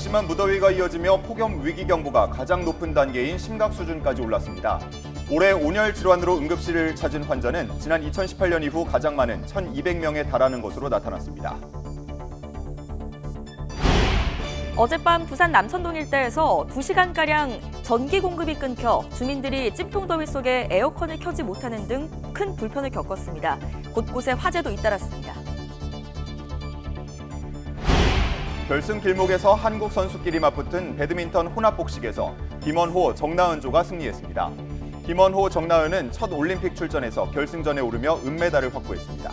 극심한 무더위가 이어지며 폭염 위기경보가 가장 높은 단계인 심각 수준까지 올랐습니다. 올해 온열 질환으로 응급실을 찾은 환자는 지난 2018년 이후 가장 많은 1,200명에 달하는 것으로 나타났습니다. 어젯밤 부산 남천동 일대에서 2시간가량 전기 공급이 끊겨 주민들이 찜통더위 속에 에어컨을 켜지 못하는 등 큰 불편을 겪었습니다. 곳곳에 화재도 잇따랐습니다. 결승 길목에서 한국 선수끼리 맞붙은 배드민턴 혼합복식에서 김원호, 정나은조가 승리했습니다. 김원호, 정나은은 첫 올림픽 출전에서 결승전에 오르며 은메달을 확보했습니다.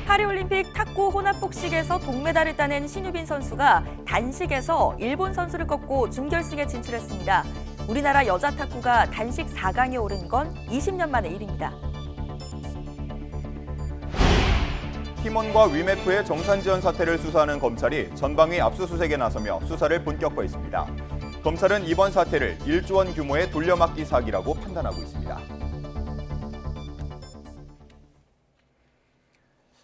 파리올림픽 탁구 혼합복식에서 동메달을 따낸 신유빈 선수가 단식에서 일본 선수를 꺾고 준결승에 진출했습니다. 우리나라 여자 탁구가 단식 4강에 오른 건 20년 만의 일입니다. 팀원과 위메프의 정산지원 사태를 수사하는 검찰이 전방위 압수수색에 나서며 수사를 본격화했습니다. 검찰은 이번 사태를 1조 원 규모의 돌려막기 사기라고 판단하고 있습니다.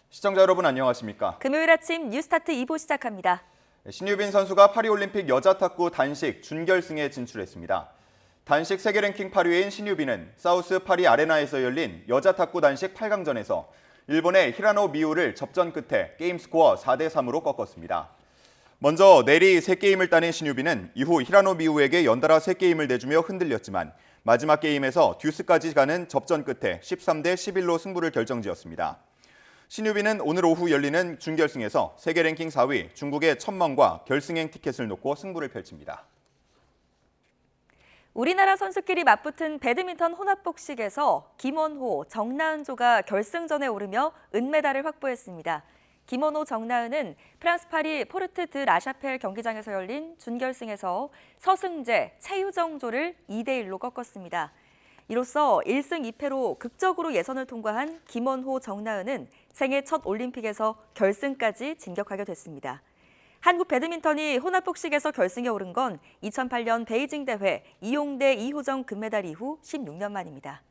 시청자 여러분 안녕하십니까? 금요일 아침 뉴스타트 2부 시작합니다. 신유빈 선수가 파리올림픽 여자 탁구 단식 준결승에 진출했습니다. 단식 세계 랭킹 8위인 신유빈은 사우스 파리 아레나에서 열린 여자 탁구 단식 8강전에서 일본의 히라노 미우를 접전 끝에 게임 스코어 4대3으로 꺾었습니다. 먼저 내리 3게임을 따낸 신유빈은 이후 히라노 미우에게 연달아 3게임을 내주며 흔들렸지만 마지막 게임에서 듀스까지 가는 접전 끝에 13대11로 승부를 결정지었습니다. 신유빈은 오늘 오후 열리는 준결승에서 세계 랭킹 4위 중국의 천멍과 결승행 티켓을 놓고 승부를 펼칩니다. 우리나라 선수끼리 맞붙은 배드민턴 혼합복식에서 김원호, 정나은조가 결승전에 오르며 은메달을 확보했습니다. 김원호, 정나은은 프랑스 파리 포르트 드 라샤펠 경기장에서 열린 준결승에서 서승재, 최유정조를 2대1로 꺾었습니다. 이로써 1승 2패로 극적으로 예선을 통과한 김원호, 정나은은 생애 첫 올림픽에서 결승까지 진격하게 됐습니다. 한국 배드민턴이 혼합복식에서 결승에 오른 건 2008년 베이징 대회 이용대, 이호정 금메달 이후 16년 만입니다.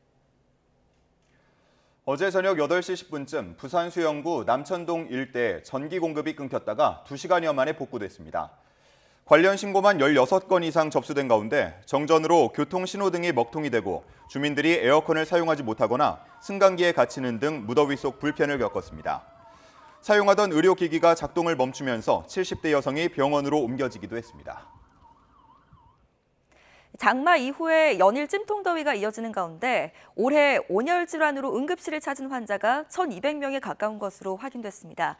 어제 저녁 8시 10분쯤 부산 수영구 남천동 일대에 전기 공급이 끊겼다가 2시간여 만에 복구됐습니다. 관련 신고만 16건 이상 접수된 가운데 정전으로 교통신호등이 먹통이 되고 주민들이 에어컨을 사용하지 못하거나 승강기에 갇히는 등 무더위 속 불편을 겪었습니다. 사용하던 의료기기가 작동을 멈추면서 70대 여성이 병원으로 옮겨지기도 했습니다. 장마 이후에 연일 찜통더위가 이어지는 가운데 올해 온열 질환으로 응급실을 찾은 환자가 1,200명에 가까운 것으로 확인됐습니다.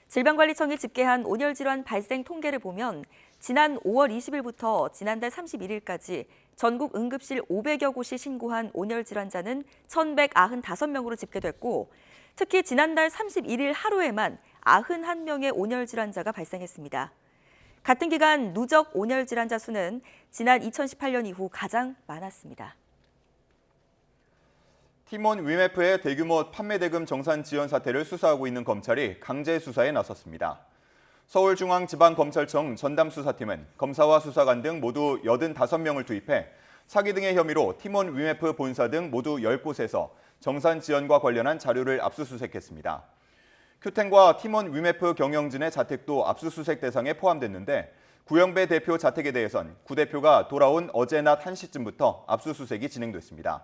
질병관리청이 집계한 온열 질환 발생 통계를 보면 지난 5월 20일부터 지난달 31일까지 전국 응급실 500여 곳이 신고한 온열 질환자는 1,195명으로 집계됐고 특히 지난달 31일 하루에만 91명의 온열 질환자가 발생했습니다. 같은 기간 누적 온열 질환자 수는 지난 2018년 이후 가장 많았습니다. 팀원 위메프의 대규모 판매 대금 정산 지원 사태를 수사하고 있는 검찰이 강제 수사에 나섰습니다. 서울중앙지방검찰청 전담수사팀은 검사와 수사관 등 모두 85명을 투입해 사기 등의 혐의로 팀원 위메프 본사 등 모두 10곳에서 정산 지원과 관련한 자료를 압수수색했습니다. 큐텐과 팀원 위메프 경영진의 자택도 압수수색 대상에 포함됐는데 구영배 대표 자택에 대해선 구 대표가 돌아온 어제 낮 1시쯤부터 압수수색이 진행됐습니다.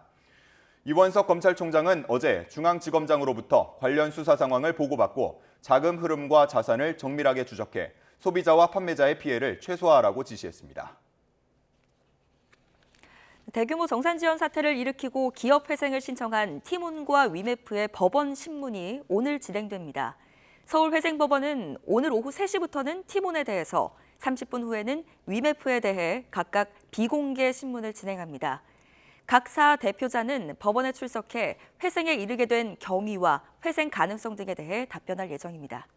이원석 검찰총장은 어제 중앙지검장으로부터 관련 수사 상황을 보고받고 자금 흐름과 자산을 정밀하게 추적해 소비자와 판매자의 피해를 최소화하라고 지시했습니다. 대규모 정산 지원 사태를 일으키고 기업 회생을 신청한 티몬과 위메프의 법원 심문이 오늘 진행됩니다. 서울회생법원은 오늘 오후 3시부터는 티몬에 대해서 30분 후에는 위메프에 대해 각각 비공개 심문을 진행합니다. 각 사 대표자는 법원에 출석해 회생에 이르게 된 경위와 회생 가능성 등에 대해 답변할 예정입니다.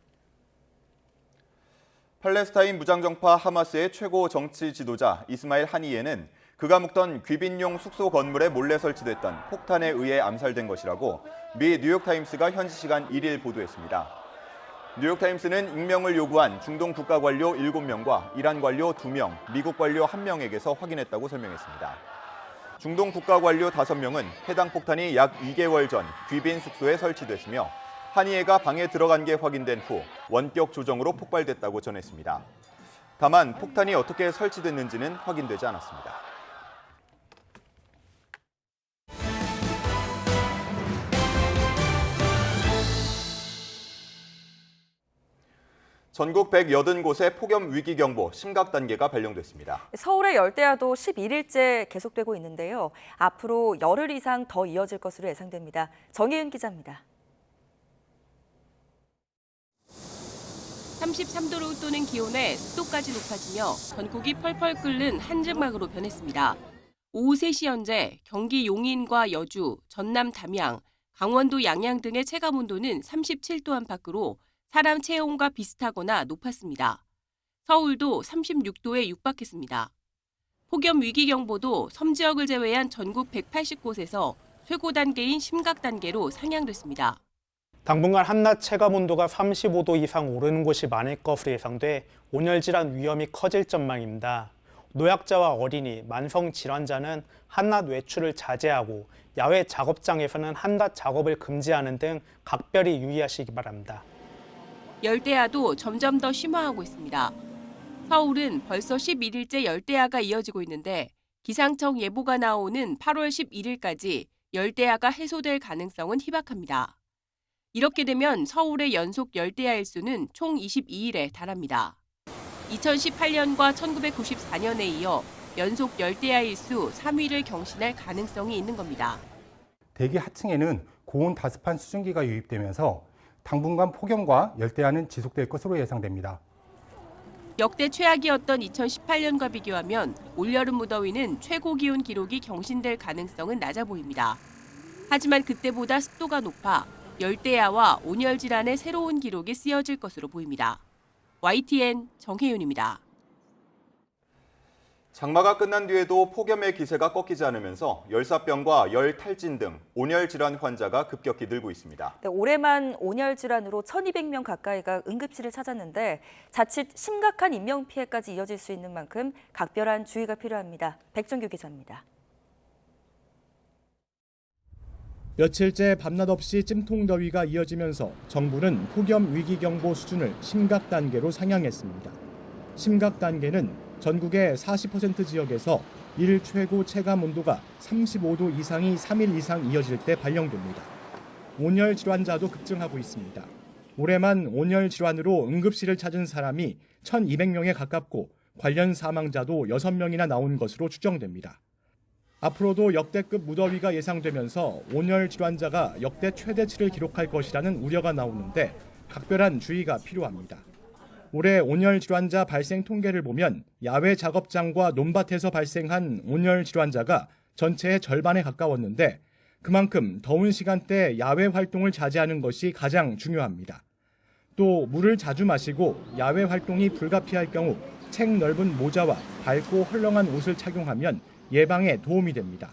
팔레스타인 무장정파 하마스의 최고 정치 지도자 이스마일 하니예는 그가 묵던 귀빈용 숙소 건물에 몰래 설치됐던 폭탄에 의해 암살된 것이라고 미 뉴욕타임스가 현지 시간 1일 보도했습니다. 뉴욕타임스는 익명을 요구한 중동 국가 관료 7명과 이란 관료 2명, 미국 관료 1명에게서 확인했다고 설명했습니다. 중동 국가 관료 5명은 해당 폭탄이 약 2개월 전 귀빈 숙소에 설치됐으며 한의회가 방에 들어간 게 확인된 후 원격 조정으로 폭발됐다고 전했습니다. 다만 폭탄이 어떻게 설치됐는지는 확인되지 않았습니다. 전국 180곳에 폭염 위기경보 심각 단계가 발령됐습니다. 서울의 열대야도 11일째 계속되고 있는데요. 앞으로 열흘 이상 더 이어질 것으로 예상됩니다. 정혜은 기자입니다. 33도로 웃도는 기온에 습도까지 높아지며 전국이 펄펄 끓는 한증막으로 변했습니다. 오후 3시 현재 경기 용인과 여주, 전남 담양, 강원도 양양 등의 체감온도는 37도 안팎으로 사람 체온과 비슷하거나 높았습니다. 서울도 36도에 육박했습니다. 폭염 위기경보도 섬지역을 제외한 전국 180곳에서 최고 단계인 심각 단계로 상향됐습니다. 당분간 한낮 체감온도가 35도 이상 오르는 곳이 많을 것으로 예상돼 온열질환 위험이 커질 전망입니다. 노약자와 어린이, 만성 질환자는 한낮 외출을 자제하고 야외 작업장에서는 한낮 작업을 금지하는 등 각별히 유의하시기 바랍니다. 열대야도 점점 더 심화하고 있습니다. 서울은 벌써 11일째 열대야가 이어지고 있는데 기상청 예보가 나오는 8월 11일까지 열대야가 해소될 가능성은 희박합니다. 이렇게 되면 서울의 연속 열대야 일수는 총 22일에 달합니다. 2018년과 1994년에 이어 연속 열대야 일수 3위를 경신할 가능성이 있는 겁니다. 대기 하층에는 고온 다습한 수증기가 유입되면서 당분간 폭염과 열대야는 지속될 것으로 예상됩니다. 역대 최악이었던 2018년과 비교하면 올여름 무더위는 최고 기온 기록이 경신될 가능성은 낮아 보입니다. 하지만 그때보다 습도가 높아 열대야와 온열 질환의 새로운 기록이 쓰여질 것으로 보입니다. YTN 정혜윤입니다. 장마가 끝난 뒤에도 폭염의 기세가 꺾이지 않으면서 열사병과 열탈진 등 온열 질환 환자가 급격히 늘고 있습니다. 네, 올해만 온열 질환으로 1,200명 가까이가 응급실을 찾았는데 자칫 심각한 인명피해까지 이어질 수 있는 만큼 각별한 주의가 필요합니다. 백종규 기자입니다. 며칠째 밤낮 없이 찜통더위가 이어지면서 정부는 폭염 위기경보 수준을 심각 단계로 상향했습니다. 심각 단계는 전국의 40% 지역에서 일 최고 체감 온도가 35도 이상이 3일 이상 이어질 때 발령됩니다. 온열 질환자도 급증하고 있습니다. 올해만 온열 질환으로 응급실을 찾은 사람이 1,200명에 가깝고 관련 사망자도 6명이나 나온 것으로 추정됩니다. 앞으로도 역대급 무더위가 예상되면서 온열 질환자가 역대 최대치를 기록할 것이라는 우려가 나오는데 각별한 주의가 필요합니다. 올해 온열 질환자 발생 통계를 보면 야외 작업장과 논밭에서 발생한 온열 질환자가 전체의 절반에 가까웠는데 그만큼 더운 시간대 야외 활동을 자제하는 것이 가장 중요합니다. 또 물을 자주 마시고 야외 활동이 불가피할 경우 책 넓은 모자와 밝고 헐렁한 옷을 착용하면 예방에 도움이 됩니다.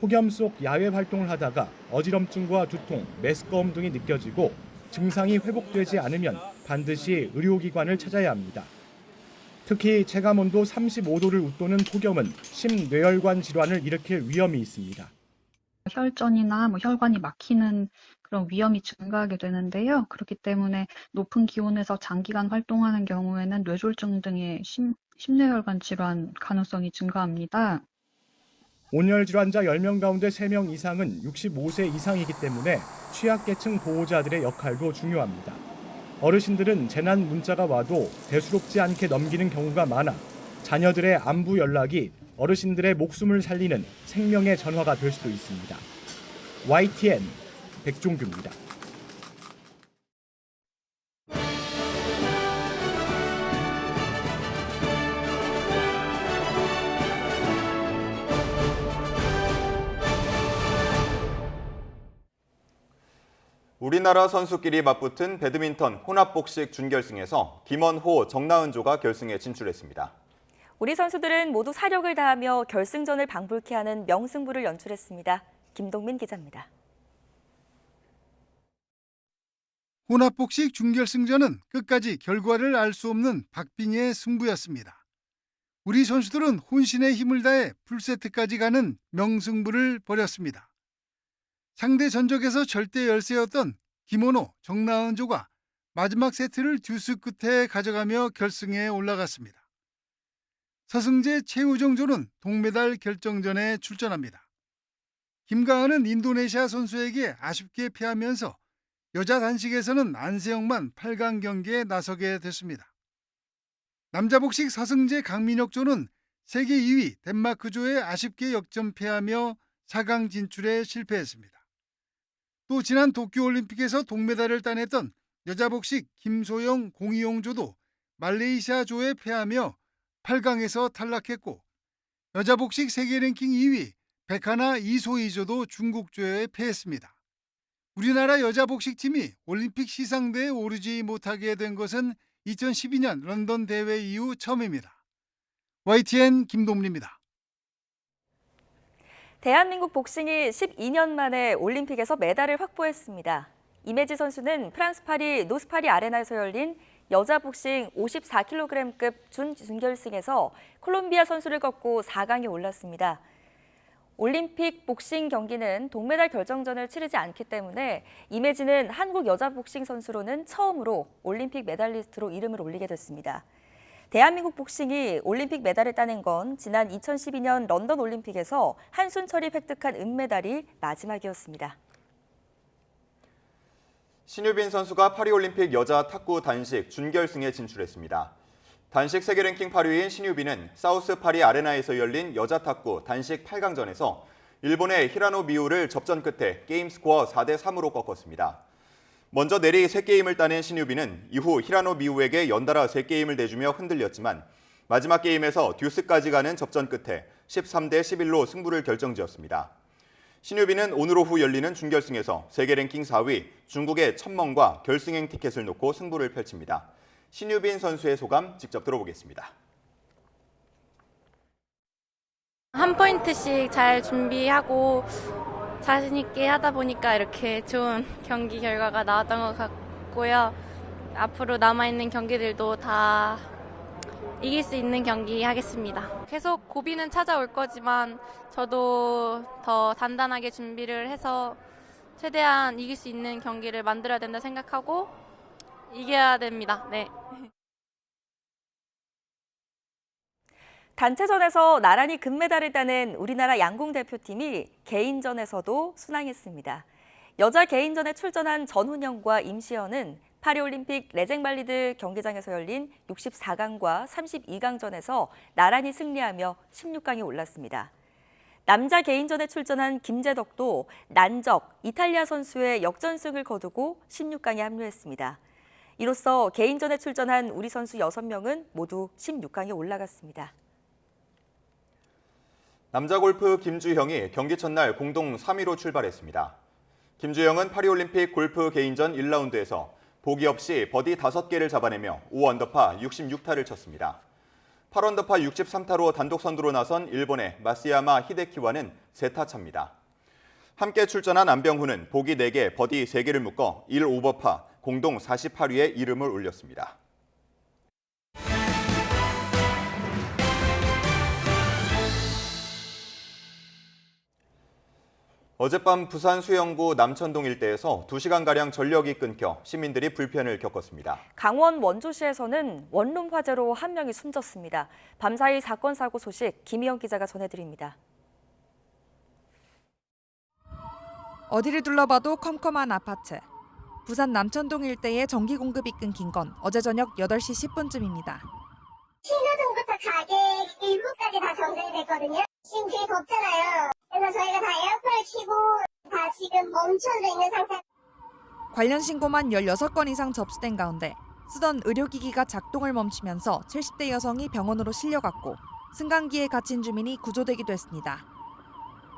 폭염 속 야외 활동을 하다가 어지럼증과 두통, 메스꺼움 등이 느껴지고 증상이 회복되지 않으면 반드시 의료기관을 찾아야 합니다. 특히 체감온도 35도를 웃도는 폭염은 심뇌혈관 질환을 일으킬 위험이 있습니다. 혈전이나 혈관이 막히는 그런 위험이 증가하게 되는데요. 그렇기 때문에 높은 기온에서 장기간 활동하는 경우에는 뇌졸중 등의 심뇌혈관 질환 가능성이 증가합니다. 온열 질환자 10명 가운데 3명 이상은 65세 이상이기 때문에 취약계층 보호자들의 역할도 중요합니다. 어르신들은 재난 문자가 와도 대수롭지 않게 넘기는 경우가 많아 자녀들의 안부 연락이 어르신들의 목숨을 살리는 생명의 전화가 될 수도 있습니다. YTN 백종규입니다. 우리나라 선수끼리 맞붙은 배드민턴 혼합복식 준결승에서 김원호, 정나은조가 결승에 진출했습니다. 우리 선수들은 모두 사력을 다하며 결승전을 방불케 하는 명승부를 연출했습니다. 김동민 기자입니다. 혼합복식 준결승전은 끝까지 결과를 알 수 없는 박빙의 승부였습니다. 우리 선수들은 혼신의 힘을 다해 풀세트까지 가는 명승부를 벌였습니다. 상대 전적에서 절대 열세였던 김원호, 정나은조가 마지막 세트를 듀스 끝에 가져가며 결승에 올라갔습니다. 서승재, 최우정조는 동메달 결정전에 출전합니다. 김가은은 인도네시아 선수에게 아쉽게 패하면서 여자 단식에서는 안세영만 8강 경기에 나서게 됐습니다. 남자 복식 서승재, 강민혁조는 세계 2위 덴마크조에 아쉽게 역전패하며 4강 진출에 실패했습니다. 또 지난 도쿄올림픽에서 동메달을 따냈던 여자 복식 김소영, 공이용조도 말레이시아조에 패하며 8강에서 탈락했고, 여자 복식 세계 랭킹 2위 백하나 이소희조도 중국조에 패했습니다. 우리나라 여자 복식팀이 올림픽 시상대에 오르지 못하게 된 것은 2012년 런던 대회 이후 처음입니다. YTN 김동민입니다. 대한민국 복싱이 12년 만에 올림픽에서 메달을 확보했습니다. 이매지 선수는 프랑스 파리 노스파리 아레나에서 열린 여자 복싱 54kg급 준결승에서 콜롬비아 선수를 꺾고 4강에 올랐습니다. 올림픽 복싱 경기는 동메달 결정전을 치르지 않기 때문에 이매지는 한국 여자 복싱 선수로는 처음으로 올림픽 메달리스트로 이름을 올리게 됐습니다. 대한민국 복싱이 올림픽 메달을 따낸 건 지난 2012년 런던 올림픽에서 한순철이 획득한 은메달이 마지막이었습니다. 신유빈 선수가 파리올림픽 여자 탁구 단식 준결승에 진출했습니다. 단식 세계 랭킹 8위인 신유빈은 사우스 파리 아레나에서 열린 여자 탁구 단식 8강전에서 일본의 히라노 미우를 접전 끝에 게임 스코어 4대3으로 꺾었습니다. 먼저 내리 3게임을 따낸 신유빈은 이후 히라노 미우에게 연달아 3게임을 내주며 흔들렸지만 마지막 게임에서 듀스까지 가는 접전 끝에 13대11로 승부를 결정지었습니다. 신유빈은 오늘 오후 열리는 준결승에서 세계 랭킹 4위 중국의 천멍과 결승행 티켓을 놓고 승부를 펼칩니다. 신유빈 선수의 소감 직접 들어보겠습니다. 한 포인트씩 잘 준비하고 자신 있게 하다 보니까 이렇게 좋은 경기 결과가 나왔던 것 같고요. 앞으로 남아있는 경기들도 다 이길 수 있는 경기 하겠습니다. 계속 고비는 찾아올 거지만 저도 더 단단하게 준비를 해서 최대한 이길 수 있는 경기를 만들어야 된다 생각하고 이겨야 됩니다. 네. 단체전에서 나란히 금메달을 따낸 우리나라 양궁 대표팀이 개인전에서도 순항했습니다. 여자 개인전에 출전한 전훈영과 임시연은 파리올림픽 레쟁발리드 경기장에서 열린 64강과 32강전에서 나란히 승리하며 16강에 올랐습니다. 남자 개인전에 출전한 김재덕도 난적 이탈리아 선수의 역전승을 거두고 16강에 합류했습니다. 이로써 개인전에 출전한 우리 선수 6명은 모두 16강에 올라갔습니다. 남자 골프 김주형이 경기 첫날 공동 3위로 출발했습니다. 김주형은 파리올림픽 골프 개인전 1라운드에서 보기 없이 버디 5개를 잡아내며 5언더파 66타를 쳤습니다. 8언더파 63타로 단독 선두로 나선 일본의 마스야마 히데키와는 3타 차입니다. 함께 출전한 안병훈은 보기 4개, 버디 3개를 묶어 1오버파 공동 48위에 이름을 올렸습니다. 어젯밤 부산 수영구 남천동 일대에서 2시간가량 전력이 끊겨 시민들이 불편을 겪었습니다. 강원 원주시에서는 원룸 화재로 한 명이 숨졌습니다. 밤사이 사건 사고 소식 김희영 기자가 전해드립니다. 어디를 둘러봐도 컴컴한 아파트. 부산 남천동 일대에 전기 공급이 끊긴 건 어제 저녁 8시 10분쯤입니다. 신호등부터 가게 일부까지 다 정전이 됐거든요. 지금 되게 덥잖아요. 그래서 저희가 다 에어컨을 켜고 다 지금 멈춰져 있는 상태. 관련 신고만 16건 이상 접수된 가운데 쓰던 의료기기가 작동을 멈추면서 70대 여성이 병원으로 실려갔고 승강기에 갇힌 주민이 구조되기도 했습니다.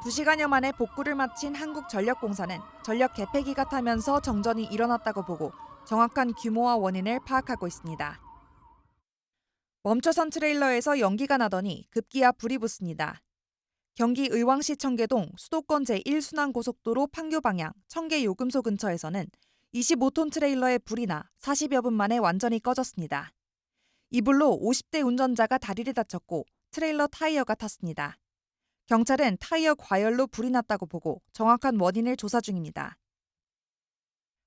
2시간여 만에 복구를 마친 한국전력공사는 전력 개폐기가 타면서 정전이 일어났다고 보고 정확한 규모와 원인을 파악하고 있습니다. 멈춰선 트레일러에서 연기가 나더니 급기야 불이 붙습니다. 경기 의왕시 청계동 수도권 제1순환고속도로 판교 방향 청계 요금소 근처에서는 25톤 트레일러에 불이 나 40여 분 만에 완전히 꺼졌습니다. 이 불로 50대 운전자가 다리를 다쳤고 트레일러 타이어가 탔습니다. 경찰은 타이어 과열로 불이 났다고 보고 정확한 원인을 조사 중입니다.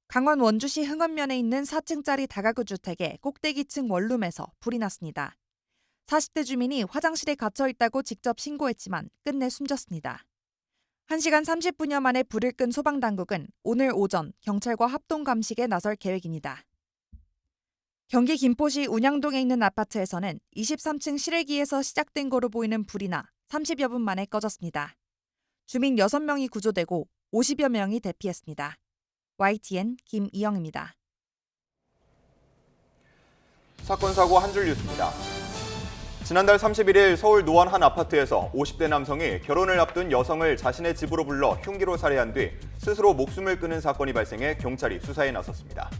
강원 원주시 흥원면에 있는 4층짜리 다가구 주택의 꼭대기층 원룸에서 불이 났습니다. 40대 주민이 화장실에 갇혀 있다고 직접 신고했지만 끝내 숨졌습니다. 1시간 30분여 만에 불을 끈 소방당국은 오늘 오전 경찰과 합동 감식에 나설 계획입니다. 경기 김포시 운양동에 있는 아파트에서는 23층 실외기에서 시작된 거로 보이는 불이 나 30여 분 만에 꺼졌습니다. 주민 6명이 구조되고 50여 명이 대피했습니다. YTN 김이영입니다. 사건 사고 한 줄 뉴스입니다. 지난달 31일 서울 노원 한 아파트에서 50대 남성이 결혼을 앞둔 여성을 자신의 집으로 불러 흉기로 살해한 뒤 스스로 목숨을 끊은 사건이 발생해 경찰이 수사에 나섰습니다.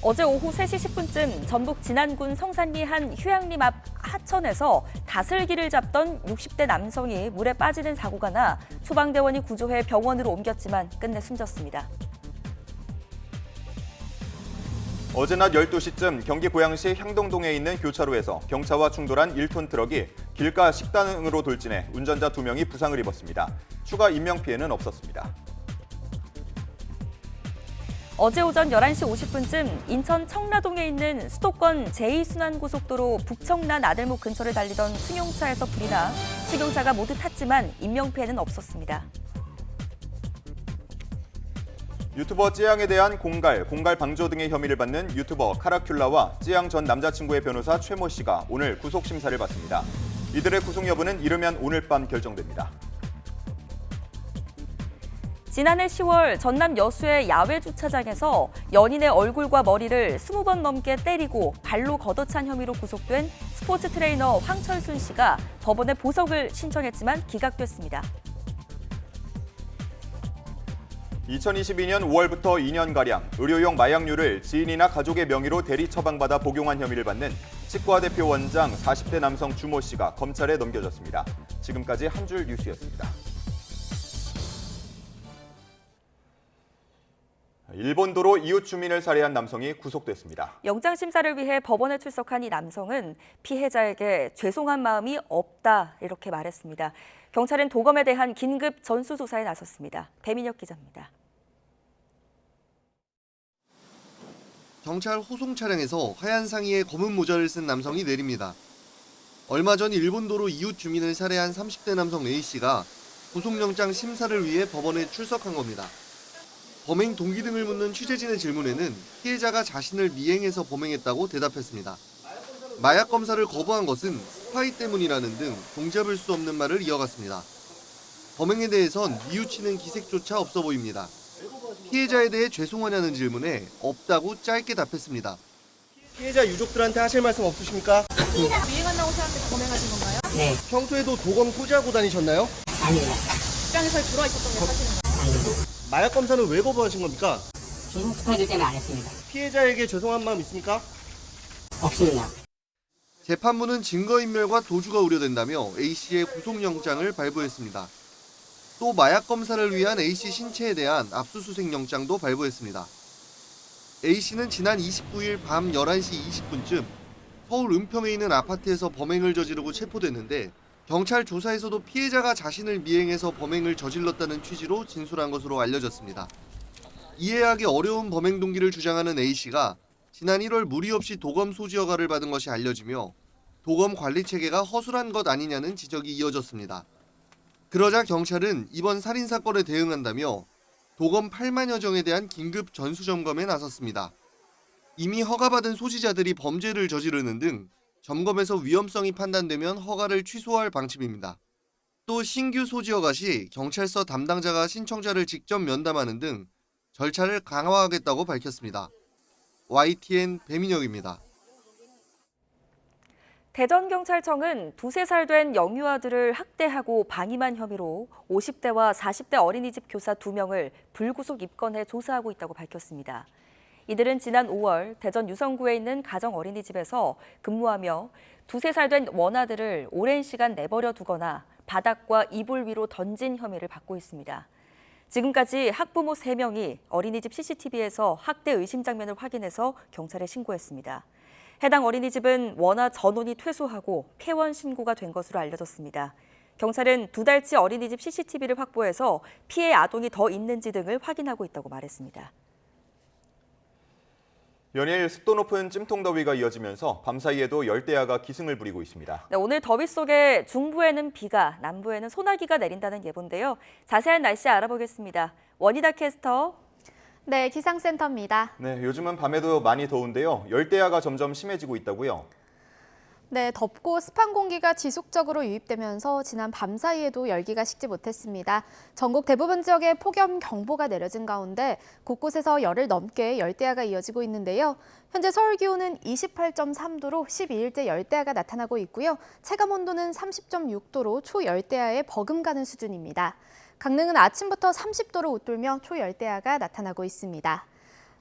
어제 오후 3시 10분쯤 전북 진안군 성산리 한 휴양림 앞 하천에서 다슬기를 잡던 60대 남성이 물에 빠지는 사고가 나 소방대원이 구조해 병원으로 옮겼지만 끝내 숨졌습니다. 어제 낮 12시쯤 경기 고양시 향동동에 있는 교차로에서 경차와 충돌한 1톤 트럭이 길가 식당으로 돌진해 운전자 2명이 부상을 입었습니다. 추가 인명피해는 없었습니다. 어제 오전 11시 50분쯤 인천 청라동에 있는 수도권 제2순환고속도로 북청란 아들목 근처를 달리던 승용차에서 불이 나 승용차가 모두 탔지만 인명피해는 없었습니다. 유튜버 찌양에 대한 공갈 방조 등의 혐의를 받는 유튜버 카라큘라와 찌양 전 남자친구의 변호사 최모 씨가 오늘 구속심사를 받습니다. 이들의 구속 여부는 이르면 오늘 밤 결정됩니다. 지난해 10월 전남 여수의 야외 주차장에서 연인의 얼굴과 머리를 20번 넘게 때리고 발로 걷어찬 혐의로 구속된 스포츠 트레이너 황철순 씨가 법원에 보석을 신청했지만 기각됐습니다. 2022년 5월부터 2년가량 의료용 마약류를 지인이나 가족의 명의로 대리 처방받아 복용한 혐의를 받는 치과 대표 원장 40대 남성 주모 씨가 검찰에 넘겨졌습니다. 지금까지 한 줄 뉴스였습니다. 일본도로 이웃 주민을 살해한 남성이 구속됐습니다. 영장심사를 위해 법원에 출석한 이 남성은 피해자에게 죄송한 마음이 없다 이렇게 말했습니다. 경찰은 도검에 대한 긴급 전수조사에 나섰습니다. 배민혁 기자입니다. 경찰 호송 차량에서 하얀 상의에 검은 모자를 쓴 남성이 내립니다. 얼마 전 일본도로 이웃 주민을 살해한 30대 남성 A씨가 구속영장 심사를 위해 법원에 출석한 겁니다. 범행 동기 등을 묻는 취재진의 질문에는 피해자가 자신을 미행해서 범행했다고 대답했습니다. 마약 검사를 거부한 것은 스파이 때문이라는 등 종잡을 수 없는 말을 이어갔습니다. 범행에 대해선 뉘우치는 기색조차 없어 보입니다. 피해자에 대해 죄송하냐는 질문에 없다고 짧게 답했습니다. 피해자 유족들한테 하실 말씀 없으십니까? 피해자가 미행한다고 생각해서 범행하신 건가요? 네. 평소에도 도검 소지하고 다니셨나요? 아닙니다. 직장에서 들어와 있었던 게 사실인가요? 아닙니다. 마약 검사는 왜 거부하신 겁니까? 조선 스파이들 때문에 안 했습니다. 피해자에게 죄송한 마음 있습니까? 없습니다. 재판부는 증거인멸과 도주가 우려된다며 A씨의 구속영장을 발부했습니다. 또 마약 검사를 위한 A씨 신체에 대한 압수수색 영장도 발부했습니다. A씨는 지난 29일 밤 11시 20분쯤 서울 은평에 있는 아파트에서 범행을 저지르고 체포됐는데 경찰 조사에서도 피해자가 자신을 미행해서 범행을 저질렀다는 취지로 진술한 것으로 알려졌습니다. 이해하기 어려운 범행 동기를 주장하는 A씨가 지난 1월 무리 없이 도검 소지 허가를 받은 것이 알려지며 도검 관리 체계가 허술한 것 아니냐는 지적이 이어졌습니다. 그러자 경찰은 이번 살인사건에 대응한다며 도검 8만여 정에 대한 긴급 전수점검에 나섰습니다. 이미 허가받은 소지자들이 범죄를 저지르는 등 점검에서 위험성이 판단되면 허가를 취소할 방침입니다. 또 신규 소지 허가 시 경찰서 담당자가 신청자를 직접 면담하는 등 절차를 강화하겠다고 밝혔습니다. YTN 배민혁입니다. 대전경찰청은 2~3살 된 영유아들을 학대하고 방임한 혐의로 50대와 40대 어린이집 교사 2명을 불구속 입건해 조사하고 있다고 밝혔습니다. 이들은 지난 5월 대전 유성구에 있는 가정어린이집에서 근무하며 2~3살 된 원아들을 오랜 시간 내버려 두거나 바닥과 이불 위로 던진 혐의를 받고 있습니다. 지금까지 학부모 3명이 어린이집 CCTV에서 학대 의심 장면을 확인해서 경찰에 신고했습니다. 해당 어린이집은 원아 전원이 퇴소하고 폐원 신고가 된 것으로 알려졌습니다. 경찰은 2달치 어린이집 CCTV를 확보해서 피해 아동이 더 있는지 등을 확인하고 있다고 말했습니다. 연일 습도 높은 찜통더위가 이어지면서 밤사이에도 열대야가 기승을 부리고 있습니다. 네, 오늘 더위 속에 중부에는 비가, 남부에는 소나기가 내린다는 예보인데요. 자세한 날씨 알아보겠습니다. 원희다 캐스터. 네, 기상센터입니다. 네, 요즘은 밤에도 많이 더운데요. 열대야가 점점 심해지고 있다고요? 네, 덥고 습한 공기가 지속적으로 유입되면서 지난 밤 사이에도 열기가 식지 못했습니다. 전국 대부분 지역에 폭염 경보가 내려진 가운데 곳곳에서 열흘 넘게 열대야가 이어지고 있는데요. 현재 서울 기온은 28.3도로 12일째 열대야가 나타나고 있고요. 체감 온도는 30.6도로 초열대야에 버금가는 수준입니다. 강릉은 아침부터 30도를 웃돌며 초열대야가 나타나고 있습니다.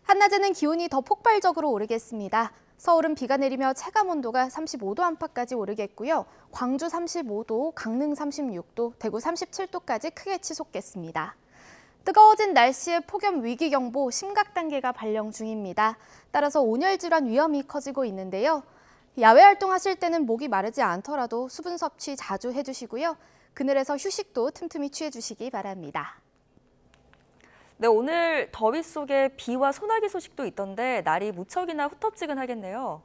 한낮에는 기온이 더 폭발적으로 오르겠습니다. 서울은 비가 내리며 체감 온도가 35도 안팎까지 오르겠고요. 광주 35도, 강릉 36도, 대구 37도까지 크게 치솟겠습니다. 뜨거워진 날씨에 폭염 위기경보 심각 단계가 발령 중입니다. 따라서 온열 질환 위험이 커지고 있는데요. 야외 활동하실 때는 목이 마르지 않더라도 수분 섭취 자주 해주시고요. 그늘에서 휴식도 틈틈이 취해주시기 바랍니다. 네, 오늘 더위 속에 비와 소나기 소식도 있던데 날이 무척이나 후텁지근하겠네요.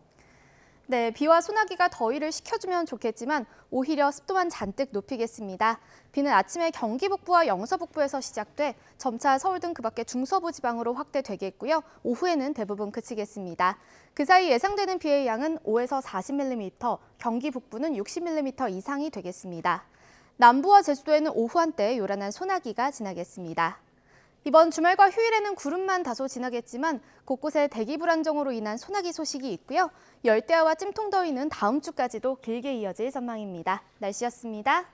네, 비와 소나기가 더위를 식혀주면 좋겠지만 오히려 습도만 잔뜩 높이겠습니다. 비는 아침에 경기 북부와 영서 북부에서 시작돼 점차 서울 등 그 밖의 중서부 지방으로 확대되겠고요. 오후에는 대부분 그치겠습니다. 그 사이 예상되는 비의 양은 5에서 40mm, 경기 북부는 60mm 이상이 되겠습니다. 남부와 제주도에는 오후 한때 요란한 소나기가 지나겠습니다. 이번 주말과 휴일에는 구름만 다소 지나겠지만 곳곳에 대기 불안정으로 인한 소나기 소식이 있고요. 열대야와 찜통더위는 다음 주까지도 길게 이어질 전망입니다. 날씨였습니다.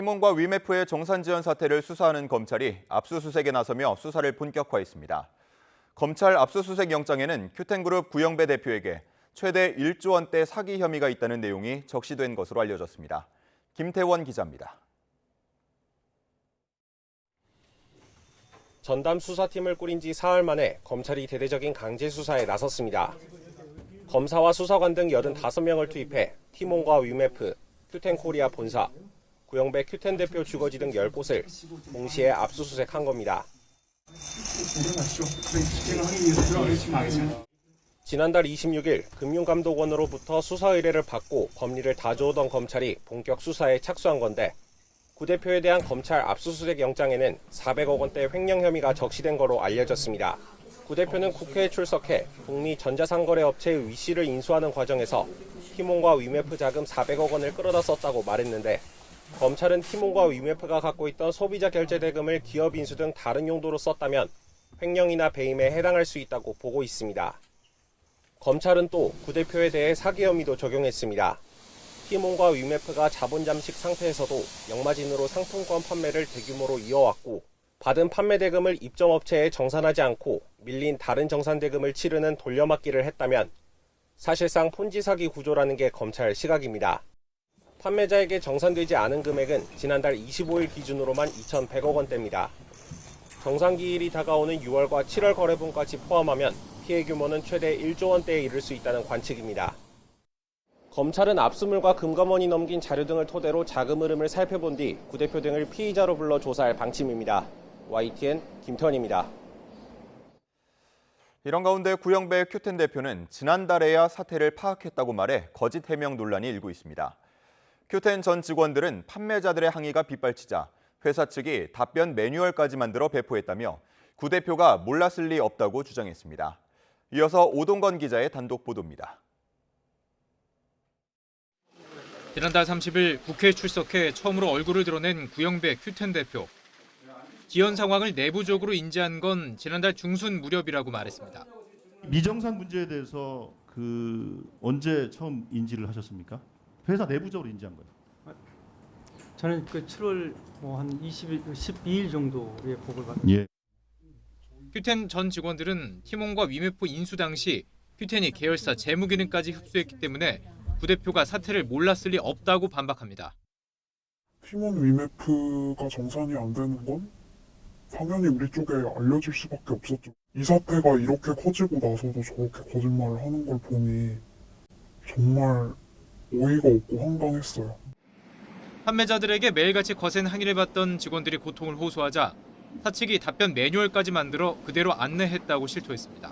티몬과 위메프의 정산지원 사태를 수사하는 검찰이 압수수색에 나서며 수사를 본격화했습니다. 검찰 압수수색 영장에는 큐텐그룹 구영배 대표에게 최대 1조 원대 사기 혐의가 있다는 내용이 적시된 것으로 알려졌습니다. 김태원 기자입니다. 전담 수사팀을 꾸린 지 사흘 만에 검찰이 대대적인 강제 수사에 나섰습니다. 검사와 수사관 등 85명을 투입해 티몬과 위메프, 큐텐코리아 본사, 구영배 큐텐 대표 주거지 등 10곳을 동시에 압수수색한 겁니다. 지난달 26일 금융감독원으로부터 수사 의뢰를 받고 법리를 다 주오던 검찰이 본격 수사에 착수한 건데 구 대표에 대한 검찰 압수수색 영장에는 400억 원대 횡령 혐의가 적시된 거로 알려졌습니다. 구 대표는 국회에 출석해 북미 전자상거래업체의 위씨를 인수하는 과정에서 티몬과 위메프 자금 400억 원을 끌어다 썼다고 말했는데 검찰은 티몬과 위메프가 갖고 있던 소비자 결제 대금을 기업 인수 등 다른 용도로 썼다면 횡령이나 배임에 해당할 수 있다고 보고 있습니다. 검찰은 또 구 대표에 대해 사기 혐의도 적용했습니다. 티몬과 위메프가 자본 잠식 상태에서도 역마진으로 상품권 판매를 대규모로 이어왔고 받은 판매 대금을 입점업체에 정산하지 않고 밀린 다른 정산 대금을 치르는 돌려막기를 했다면 사실상 폰지 사기 구조라는 게 검찰 시각입니다. 판매자에게 정산되지 않은 금액은 지난달 25일 기준으로만 2,100억 원대입니다. 정산기일이 다가오는 6월과 7월 거래분까지 포함하면 피해 규모는 최대 1조 원대에 이를 수 있다는 관측입니다. 검찰은 압수물과 금감원이 넘긴 자료 등을 토대로 자금 흐름을 살펴본 뒤 구 대표 등을 피의자로 불러 조사할 방침입니다. YTN 김태원입니다. 이런 가운데 구영배 큐텐 대표는 지난달에야 사태를 파악했다고 말해 거짓 해명 논란이 일고 있습니다. 큐텐 전 직원들은 판매자들의 항의가 빗발치자 회사 측이 답변 매뉴얼까지 만들어 배포했다며 구 대표가 몰랐을 리 없다고 주장했습니다. 이어서 오동건 기자의 단독 보도입니다. 지난달 30일 국회에 출석해 처음으로 얼굴을 드러낸 구영배 큐텐 대표. 지연 상황을 내부적으로 인지한 건 지난달 중순 무렵이라고 말했습니다. 미정산 문제에 대해서 언제 처음 인지를 하셨습니까? 회사 내부적으로 인지한 거예요. 저는 7월 한 12일 정도에 보고를 받았습니다. 예. 큐텐 전 직원들은 팀원과 위메프 인수 당시 큐텐이 계열사 재무기능까지 흡수했기 때문에 구 대표가 사태를 몰랐을 리 없다고 반박합니다. 팀원 위메프가 정산이 안 되는 건 당연히 우리 쪽에 알려질 수밖에 없었죠. 이 사태가 이렇게 커지고 나서도 저렇게 거짓말을 하는 걸 보니 정말 어이가 없고 황당했어요. 판매자들에게 매일같이 거센 항의를 받던 직원들이 고통을 호소하자 사측이 답변 매뉴얼까지 만들어 그대로 안내했다고 실토했습니다.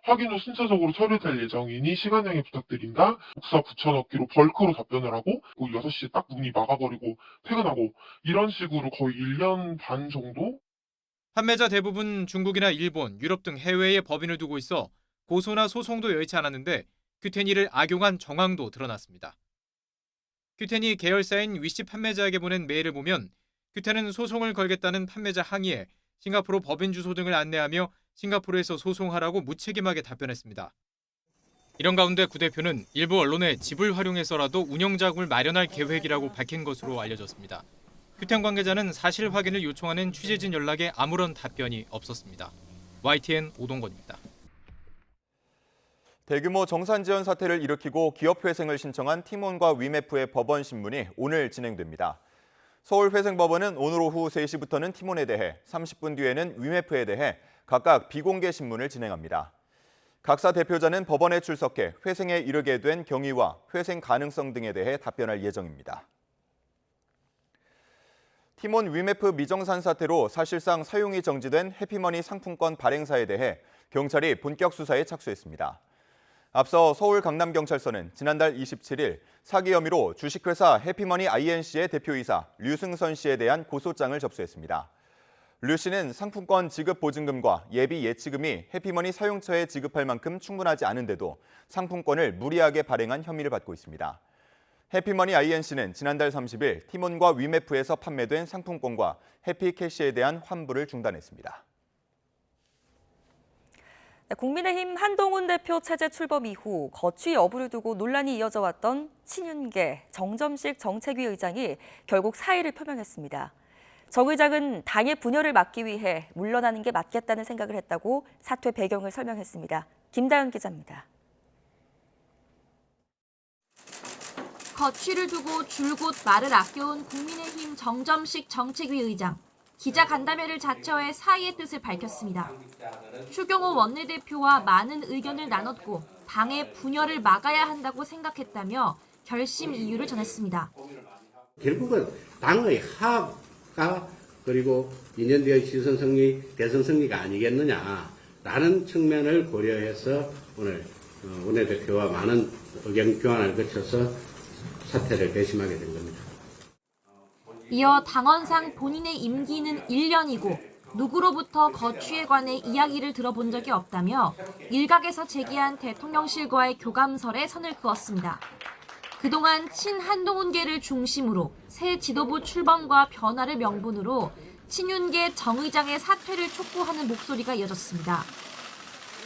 확인 후 순차적으로 처리될 예정이니 시간양해 부탁드린다. 복사 붙여넣기로 벌크로 답변을 하고 6시에 딱 문이 막아버리고 퇴근하고 이런 식으로 거의 1년 반 정도? 판매자 대부분 중국이나 일본, 유럽 등 해외에 법인을 두고 있어 고소나 소송도 여의치 않았는데 큐텐 이를 악용한 정황도 드러났습니다. 큐텐이 계열사인 위시 판매자에게 보낸 메일을 보면 큐텐은 소송을 걸겠다는 판매자 항의에 싱가포르 법인 주소 등을 안내하며 싱가포르에서 소송하라고 무책임하게 답변했습니다. 이런 가운데 구 대표는 일부 언론에 집을 활용해서라도 운영 자금을 마련할 계획이라고 밝힌 것으로 알려졌습니다. 큐텐 관계자는 사실 확인을 요청하는 취재진 연락에 아무런 답변이 없었습니다. YTN 오동건입니다. 대규모 정산 지연 사태를 일으키고 기업 회생을 신청한 팀원과 위메프의 법원 신문이 오늘 진행됩니다. 서울회생법원은 오늘 오후 3시부터는 팀원에 대해, 30분 뒤에는 위메프에 대해 각각 비공개 신문을 진행합니다. 각사 대표자는 법원에 출석해 회생에 이르게 된 경위와 회생 가능성 등에 대해 답변할 예정입니다. 팀원 위메프 미정산 사태로 사실상 사용이 정지된 해피머니 상품권 발행사에 대해 경찰이 본격 수사에 착수했습니다. 앞서 서울 강남경찰서는 지난달 27일 사기 혐의로 주식회사 해피머니 INC의 대표이사 류승선 씨에 대한 고소장을 접수했습니다. 류 씨는 상품권 지급 보증금과 예비 예치금이 해피머니 사용처에 지급할 만큼 충분하지 않은데도 상품권을 무리하게 발행한 혐의를 받고 있습니다. 해피머니 INC는 지난달 30일 팀원과 위메프에서 판매된 상품권과 해피캐시에 대한 환불을 중단했습니다. 국민의힘 한동훈 대표 체제 출범 이후 거취 여부를 두고 논란이 이어져 왔던 친윤계 정점식 정책위 의장이 결국 사의를 표명했습니다. 정 의장은 당의 분열을 막기 위해 물러나는 게 맞겠다는 생각을 했다고 사퇴 배경을 설명했습니다. 김다연 기자입니다. 거취를 두고 줄곧 말을 아껴온 국민의힘 정점식 정책위 의장. 기자 간담회를 자처해 사의의 뜻을 밝혔습니다. 추경호 원내대표와 많은 의견을 나눴고 당의 분열을 막아야 한다고 생각했다며 결심 이유를 전했습니다. 결국은 당의 화합과 그리고 2년 뒤의 시선 승리, 대선 승리가 아니겠느냐라는 측면을 고려해서 오늘 원내대표와 많은 의견 교환을 거쳐서 사퇴를 결심하게 된 겁니다. 이어 당원상 본인의 임기는 1년이고 누구로부터 거취에 관해 이야기를 들어본 적이 없다며 일각에서 제기한 대통령실과의 교감설에 선을 그었습니다. 그동안 친한동훈계를 중심으로 새 지도부 출범과 변화를 명분으로 친윤계 정 의장의 사퇴를 촉구하는 목소리가 이어졌습니다.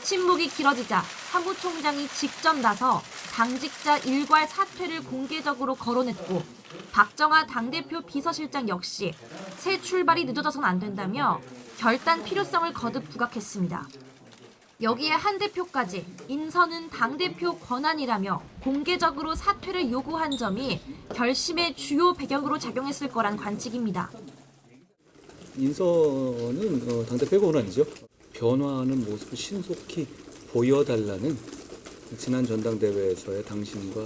침묵이 길어지자 사무총장이 직접 나서 당직자 일괄 사퇴를 공개적으로 거론했고 박정아 당대표 비서실장 역시 새 출발이 늦어져선 안 된다며 결단 필요성을 거듭 부각했습니다. 여기에 한 대표까지 인선은 당대표 권한이라며 공개적으로 사퇴를 요구한 점이 결심의 주요 배경으로 작용했을 거란 관측입니다. 인선은 당대표 권한이죠. 변화하는 모습을 신속히 보여달라는 지난 전당대회에서의 당신과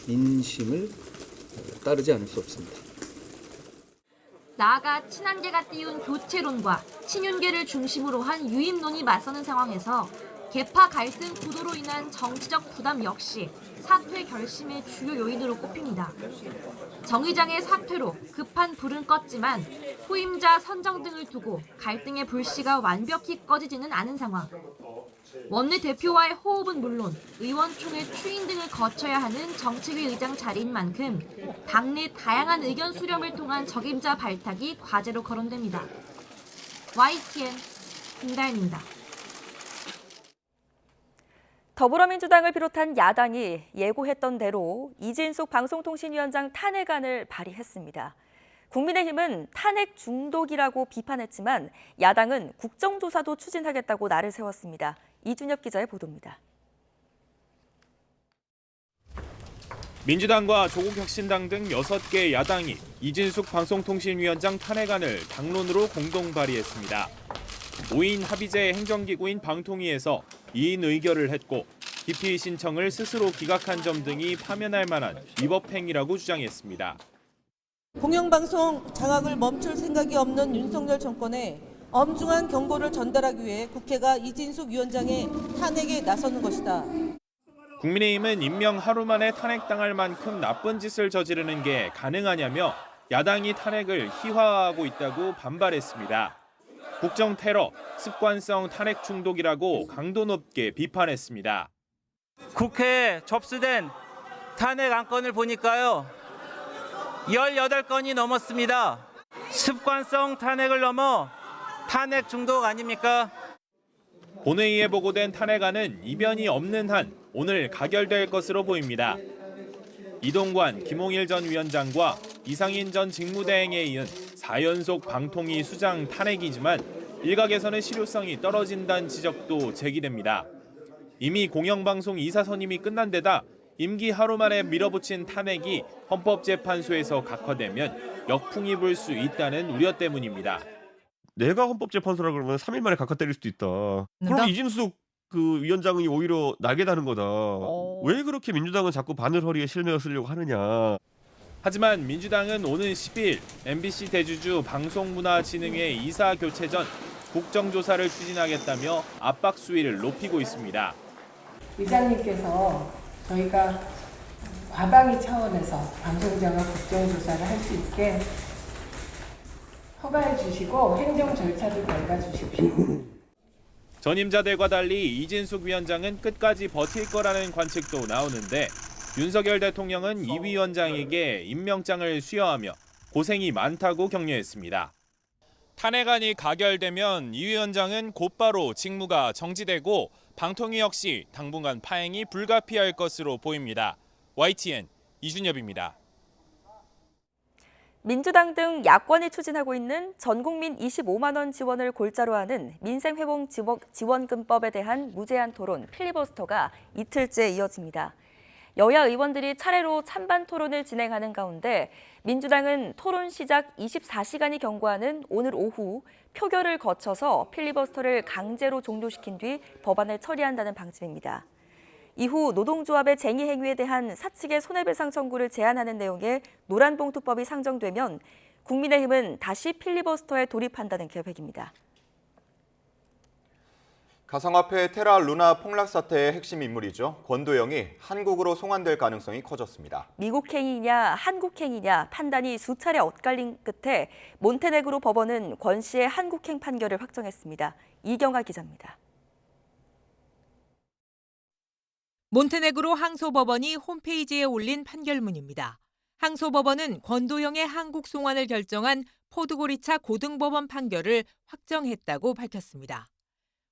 인심을 따르지 않을 수 없습니다. 나아가 친한계가 띄운 교체론과 친윤계를 중심으로 한 유입론이 맞서는 상황에서 계파 갈등 구도로 인한 정치적 부담 역시 사퇴 결심의 주요 요인으로 꼽힙니다. 정 의장의 사퇴로 급한 불은 껐지만 후임자 선정 등을 두고 갈등의 불씨가 완벽히 꺼지지는 않은 상황. 원내대표와의 호흡은 물론 의원총회 추인 등을 거쳐야 하는 정책위 의장 자리인 만큼 당내 다양한 의견 수렴을 통한 적임자 발탁이 과제로 거론됩니다. YTN 김다현입니다. 더불어민주당을 비롯한 야당이 예고했던 대로 이진숙 방송통신위원장 탄핵안을 발의했습니다. 국민의힘은 탄핵 중독이라고 비판했지만 야당은 국정조사도 추진하겠다고 날을 세웠습니다. 이준엽 기자의 보도입니다. 민주당과 조국혁신당 등 6개 야당이 이진숙 방송통신위원장 탄핵안을 당론으로 공동 발의했습니다. 5인 합의제 행정기구인 방통위에서 2인 의결을 했고 기피 신청을 스스로 기각한 점 등이 파면할 만한 위법행위라고 주장했습니다. 공영방송 장악을 멈출 생각이 없는 윤석열 정권에 엄중한 경고를 전달하기 위해 국회가 이진숙 위원장의 탄핵에 나서는 것이다. 국민의힘은 임명 하루 만에 탄핵당할 만큼 나쁜 짓을 저지르는 게 가능하냐며 야당이 탄핵을 희화화하고 있다고 반발했습니다. 국정 테러, 습관성 탄핵 중독이라고 강도 높게 비판했습니다. 국회에 접수된 탄핵 안건을 보니까요. 18건이 넘었습니다. 습관성 탄핵을 넘어 탄핵 중독 아닙니까? 본회의에 보고된 탄핵안은 이변이 없는 한 오늘 가결될 것으로 보입니다. 이동관, 김홍일 전 위원장과 이상인 전 직무대행에 이은 4연속 방통위 수장 탄핵이지만 일각에서는 실효성이 떨어진다는 지적도 제기됩니다. 이미 공영방송 이사 선임이 끝난 데다 임기 하루 만에 밀어붙인 탄핵이 헌법재판소에서 각화되면 역풍이 불 수 있다는 우려 때문입니다. 내가 헌법재판소라 그러면 3일 만에 각하 때릴 수도 있다. 그럼 이진숙 그 위원장이 오히려 날개 다는 거다. 왜 그렇게 민주당은 자꾸 바늘허리에 실명을 쓰려고 하느냐. 하지만 민주당은 오는 12일 MBC 대주주 방송문화진흥회 이사 교체 전 국정조사를 추진하겠다며 압박 수위를 높이고 있습니다. 의장님께서 저희가 과방위 차원에서 방송장악 국정조사를 할 수 있게 허가해 주시고 행정 절차도 밟아 주십시오. 전임자들과 달리 이진숙 위원장은 끝까지 버틸 거라는 관측도 나오는데 윤석열 대통령은 이 위원장에게 임명장을 수여하며 고생이 많다고 격려했습니다. 탄핵안이 가결되면 이 위원장은 곧바로 직무가 정지되고 방통위 역시 당분간 파행이 불가피할 것으로 보입니다. YTN 이준엽입니다. 민주당 등 야권이 추진하고 있는 전국민 25만 원 지원을 골자로 하는 민생회복 지원금법에 대한 무제한 토론 필리버스터가 이틀째 이어집니다. 여야 의원들이 차례로 찬반 토론을 진행하는 가운데 민주당은 토론 시작 24시간이 경과하는 오늘 오후 표결을 거쳐서 필리버스터를 강제로 종료시킨 뒤 법안을 처리한다는 방침입니다. 이후 노동조합의 쟁의 행위에 대한 사측의 손해배상 청구를 제한하는 내용의 노란봉투법이 상정되면 국민의힘은 다시 필리버스터에 돌입한다는 계획입니다. 가상화폐 테라 루나 폭락 사태의 핵심 인물이죠. 권도영이 한국으로 송환될 가능성이 커졌습니다. 미국 행위냐 한국 행위냐 판단이 수차례 엇갈린 끝에 몬테네그로 법원은 권 씨의 한국행 판결을 확정했습니다. 이경아 기자입니다. 몬테네그로 항소법원이 홈페이지에 올린 판결문입니다. 항소법원은 권도영의 한국 송환을 결정한 포드고리차 고등법원 판결을 확정했다고 밝혔습니다.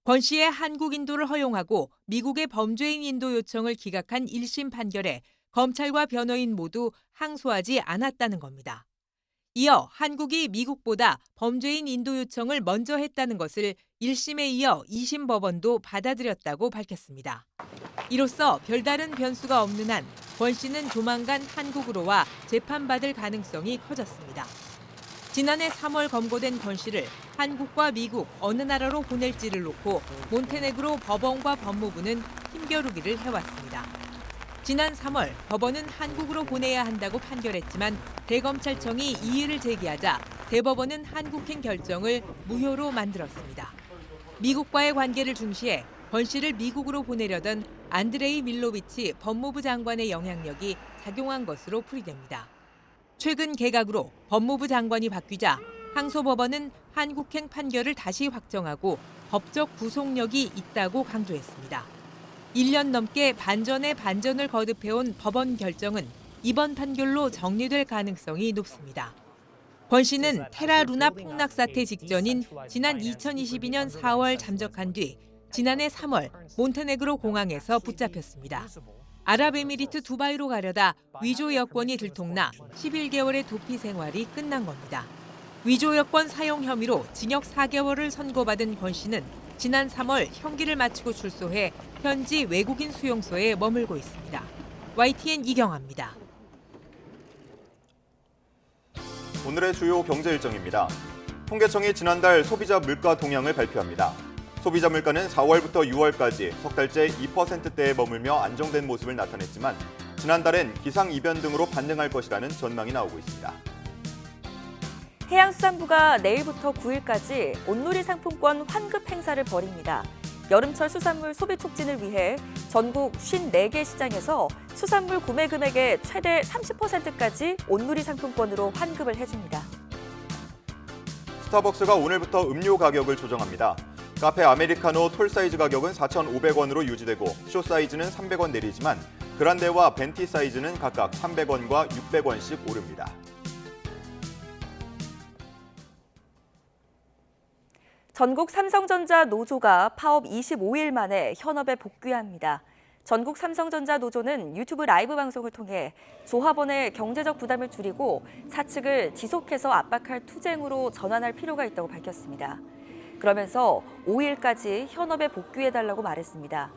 권 씨의 한국 인도를 허용하고 미국의 범죄인 인도 요청을 기각한 1심 판결에 검찰과 변호인 모두 항소하지 않았다는 겁니다. 이어 한국이 미국보다 범죄인 인도 요청을 먼저 했다는 것을 1심에 이어 2심 법원도 받아들였다고 밝혔습니다. 이로써 별다른 변수가 없는 한 권 씨는 조만간 한국으로 와 재판받을 가능성이 커졌습니다. 지난해 3월 검거된 권 씨를 한국과 미국 어느 나라로 보낼지를 놓고 몬테네그로 법원과 법무부는 힘겨루기를 해왔습니다. 지난 3월 법원은 한국으로 보내야 한다고 판결했지만 대검찰청이 이의를 제기하자 대법원은 한국행 결정을 무효로 만들었습니다. 미국과의 관계를 중시해 권 씨를 미국으로 보내려던 안드레이 밀로비치 법무부 장관의 영향력이 작용한 것으로 풀이됩니다. 최근 개각으로 법무부 장관이 바뀌자 항소법원은 한국행 판결을 다시 확정하고 법적 구속력이 있다고 강조했습니다. 1년 넘게 반전에 반전을 거듭해온 법원 결정은 이번 판결로 정리될 가능성이 높습니다. 권 씨는 테라 루나 폭락 사태 직전인 지난 2022년 4월 잠적한 뒤 지난해 3월 몬테네그로 공항에서 붙잡혔습니다. 아랍에미리트 두바이로 가려다 위조 여권이 들통나 11개월의 도피 생활이 끝난 겁니다. 위조 여권 사용 혐의로 징역 4개월을 선고받은 권 씨는 지난 3월 형기를 마치고 출소해 현지 외국인 수용소에 머물고 있습니다. YTN 이경아입니다. 오늘의 주요 경제 일정입니다. 통계청이 지난달 소비자 물가 동향을 발표합니다. 소비자 물가는 4월부터 6월까지 석 달째 2%대에 머물며 안정된 모습을 나타냈지만 지난달엔 기상이변 등으로 반등할 것이라는 전망이 나오고 있습니다. 해양수산부가 내일부터 9일까지 온누리 상품권 환급 행사를 벌입니다. 여름철 수산물 소비 촉진을 위해 전국 54개 시장에서 수산물 구매 금액의 최대 30%까지 온누리 상품권으로 환급을 해줍니다. 스타벅스가 오늘부터 음료 가격을 조정합니다. 카페 아메리카노 톨 사이즈 가격은 4,500원으로 유지되고 쇼 사이즈는 300원 내리지만 그란데와 벤티 사이즈는 각각 300원과 600원씩 오릅니다. 전국 삼성전자 노조가 파업 25일 만에 현업에 복귀합니다. 전국 삼성전자 노조는 유튜브 라이브 방송을 통해 조합원의 경제적 부담을 줄이고 사측을 지속해서 압박할 투쟁으로 전환할 필요가 있다고 밝혔습니다. 그러면서 5일까지 현업에 복귀해달라고 말했습니다.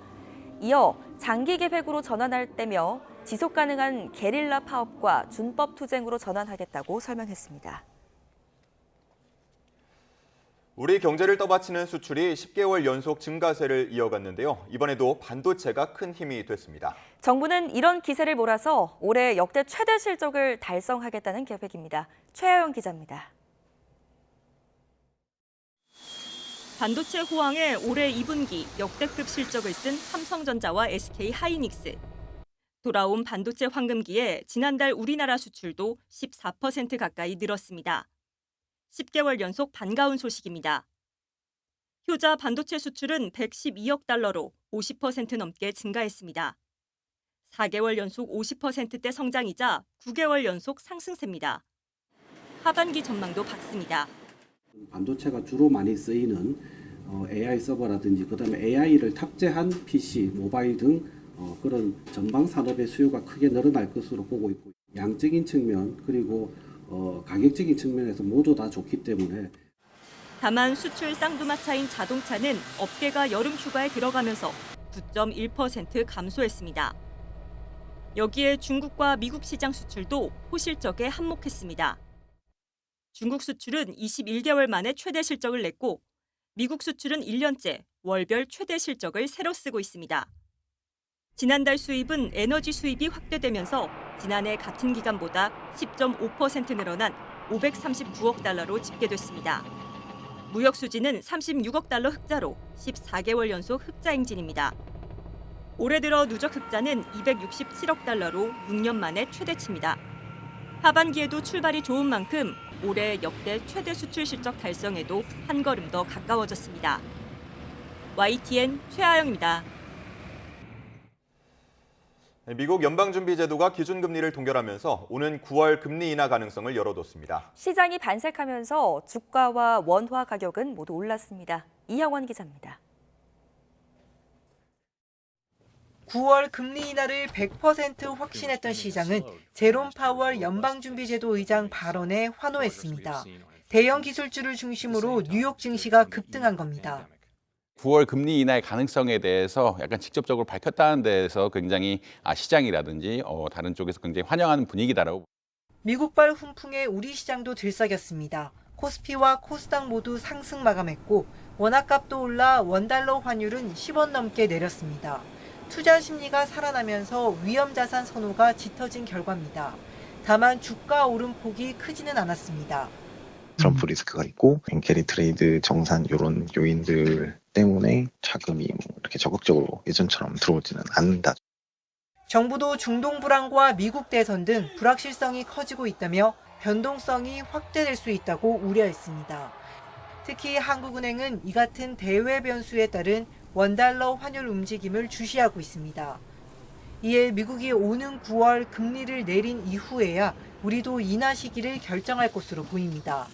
이어 장기 계획으로 전환할 때며 지속 가능한 게릴라 파업과 준법 투쟁으로 전환하겠다고 설명했습니다. 우리 경제를 떠받치는 수출이 10개월 연속 증가세를 이어갔는데요. 이번에도 반도체가 큰 힘이 됐습니다. 정부는 이런 기세를 몰아서 올해 역대 최대 실적을 달성하겠다는 계획입니다. 최하영 기자입니다. 반도체 호황에 올해 2분기 역대급 실적을 쓴 삼성전자와 SK하이닉스. 돌아온 반도체 황금기에 지난달 우리나라 수출도 14% 가까이 늘었습니다. 10개월 연속 반가운 소식입니다. 효자 반도체 수출은 112억 달러로 50% 넘게 증가했습니다. 4개월 연속 50%대 성장이자 9개월 연속 상승세입니다. 하반기 전망도 밝습니다. 반도체가 주로 많이 쓰이는 AI 서버라든지 그다음에 AI를 탑재한 PC, 모바일 등 그런 전방 산업의 수요가 크게 늘어날 것으로 보고 있고 양적인 측면 그리고 가격적인 측면에서 모두 다 좋기 때문에 다만 수출 쌍두마차인 자동차는 업계가 여름 휴가에 들어가면서 9.1% 감소했습니다. 여기에 중국과 미국 시장 수출도 호실적에 한몫했습니다. 중국 수출은 21개월 만에 최대 실적을 냈고 미국 수출은 1년째 월별 최대 실적을 새로 쓰고 있습니다. 지난달 수입은 에너지 수입이 확대되면서 지난해 같은 기간보다 10.5% 늘어난 539억 달러로 집계됐습니다. 무역 수지는 36억 달러 흑자로 14개월 연속 흑자 행진입니다. 올해 들어 누적 흑자는 267억 달러로 6년 만에 최대치입니다. 하반기에도 출발이 좋은 만큼 올해 역대 최대 수출 실적 달성에도 한 걸음 더 가까워졌습니다. YTN 최하영입니다. 미국 연방준비제도가 기준금리를 동결하면서 오는 9월 금리 인하 가능성을 열어뒀습니다. 시장이 반색하면서 주가와 원화 가격은 모두 올랐습니다. 이형원 기자입니다. 9월 금리 인하를 100% 확신했던 시장은 제롬 파월 연방준비제도 의장 발언에 환호했습니다. 대형 기술주를 중심으로 뉴욕 증시가 급등한 겁니다. 9월 금리 인하의 가능성에 대해서 약간 직접적으로 밝혔다는 데에서 굉장히 시장이라든지 다른 쪽에서 굉장히 환영하는 분위기다라고. 미국발 훈풍에 우리 시장도 들썩였습니다. 코스피와 코스닥 모두 상승 마감했고 원화값도 올라 원달러 환율은 10원 넘게 내렸습니다. 투자 심리가 살아나면서 위험 자산 선호가 짙어진 결과입니다. 다만 주가 오름폭이 크지는 않았습니다. 트럼프 리스크가 있고 캐리 트레이드 정산 이런 요인들 때문에 자금이 이렇게 적극적으로 예전처럼 들어오지는 않는다. 정부도 중동 불안과 미국 대선 등 불확실성이 커지고 있다며 변동성이 확대될 수 있다고 우려했습니다. 특히 한국은행은 이 같은 대외 변수에 따른 원달러 환율 움직임을 주시하고 있습니다. 이에 미국이 오는 9월 금리를 내린 이후에야 우리도 인하 시기를 결정할 것으로 보입니다.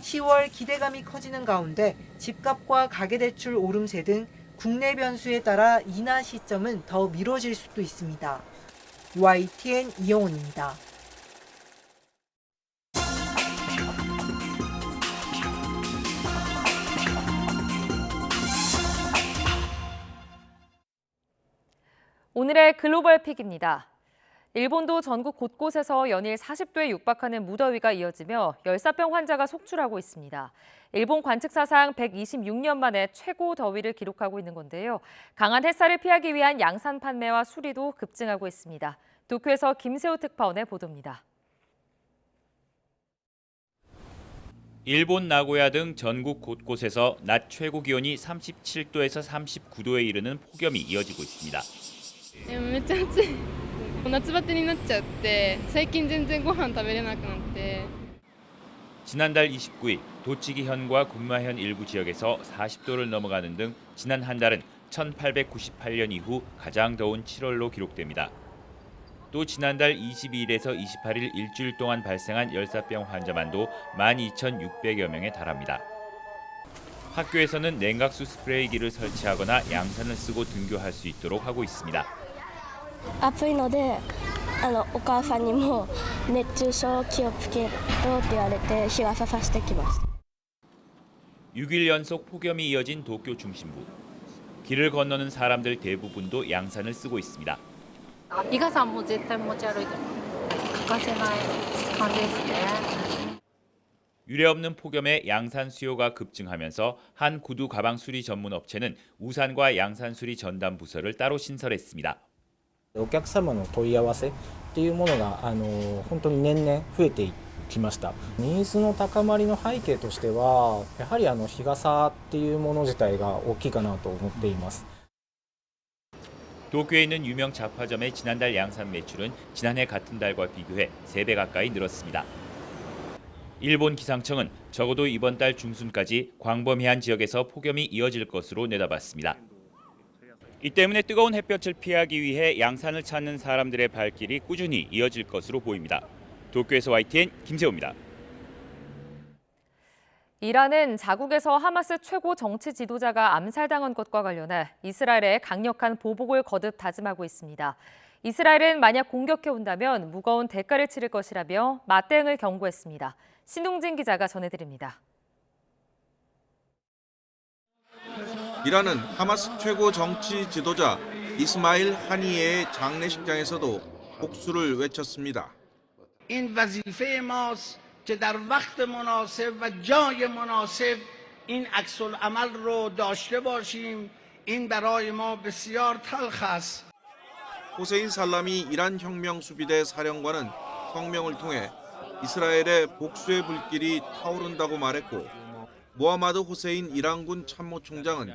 10월 기대감이 커지는 가운데 집값과 가계대출 오름세 등 국내 변수에 따라 인하 시점은 더 미뤄질 수도 있습니다. YTN 이영훈입니다. 오늘의 글로벌 픽입니다. 일본도 전국 곳곳에서 연일 40도에 육박하는 무더위가 이어지며 열사병 환자가 속출하고 있습니다. 일본 관측사상 126년 만에 최고 더위를 기록하고 있는 건데요. 강한 햇살을 피하기 위한 양산 판매와 수리도 급증하고 있습니다. 도쿄에서 김세호 특파원의 보도입니다. 일본 나고야 등 전국 곳곳에서 낮 최고 기온이 37도에서 39도에 이르는 폭염이 이어지고 있습니다. めっちゃ暑い。夏バテになっちゃって、最近全然ご飯食べれなくなって。 지난달 29일 도치기현과 군마현 일부 지역에서 40도를 넘어가는 등 지난 한 달은 1898년 이후 가장 더운 7월로 기록됩니다. 또 지난달 22일에서 28일 일주일 동안 발생한 열사병 환자만도 12,600여 명에 달합니다. 학교에서는 냉각수 스프레이기를 설치하거나 양산을 쓰고 등교할 수 있도록 하고 있습니다. 暑いのでお母さんにも熱中症気をつけろって言われて日傘さしてきました。 6일 연속 폭염이 이어진 도쿄 중심부. 길을 건너는 사람들 대부분도 양산을 쓰고 있습니다. 日傘はもう絶対持ち歩いて欠かせない感じですね。 유례없는 폭염에 양산 수요가 급증하면서 한 구두 가방 수리 전문 업체는 우산과 양산 수리 전담 부서를 따로 신설했습니다. お客様の問い合わせっていうものが本当に年々増えてきました。ニーズの高まりの背景としてはやはり日傘っていうもの自体が大きいかなと思っています。 도쿄에 있는 유명 잡화점의 지난달 양산 매출은 지난해 같은 달과 비교해 3배 가까이 늘었습니다. 일본 기상청은 적어도 이번 달 중순까지 광범위한 지역에서 폭염이 이어질 것으로 내다봤습니다. 이 때문에 뜨거운 햇볕을 피하기 위해 양산을 찾는 사람들의 발길이 꾸준히 이어질 것으로 보입니다. 도쿄에서 YTN 김세호입니다. 이란은 자국에서 하마스 최고 정치 지도자가 암살당한 것과 관련해 이스라엘에 강력한 보복을 거듭 다짐하고 있습니다. 이스라엘은 만약 공격해온다면 무거운 대가를 치를 것이라며 맞대응을 경고했습니다. 신동진 기자가 전해드립니다. 이란은 하마스 최고 정치 지도자 이스마일 하니예의 장례식장에서도 복수를 외쳤습니다. این وظیفه ماست که در وقت مناسب و جای مناسب این عکس العمل رو داشته باشیم. این برای ما بسیار تلخ است. 호세인 살라미 이란 혁명 수비대 사령관은 성명을 통해 이스라엘의 복수의 불길이 타오른다고 말했고 모하마드 호세인 이란군 참모총장은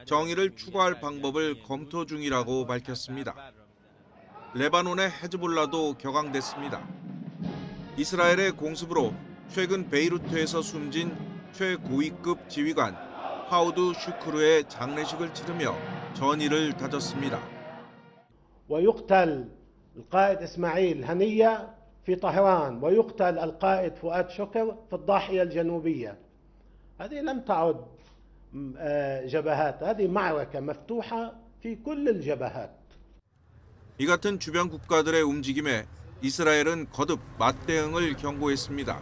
정의를 추구할 방법을 검토 중이라고 밝혔습니다. 레바논의 헤즈볼라도 격앙됐습니다. 이스라엘의 공습으로 최근 베이루트에서 숨진 최고위급 지휘관 하우드 슈크르의 장례식을 치르며 전의를 다졌습니다. ويقتل القائد إسماعيل هنية في طهران ويقتل القائد فؤاد شكر في الضاحية الجنوبية. هذه لم تعد جبهات. هذه معركة مفتوحة في كل الجبهات. 이 같은 주변 국가들의 움직임에 이스라엘은 거듭 맞대응을 경고했습니다.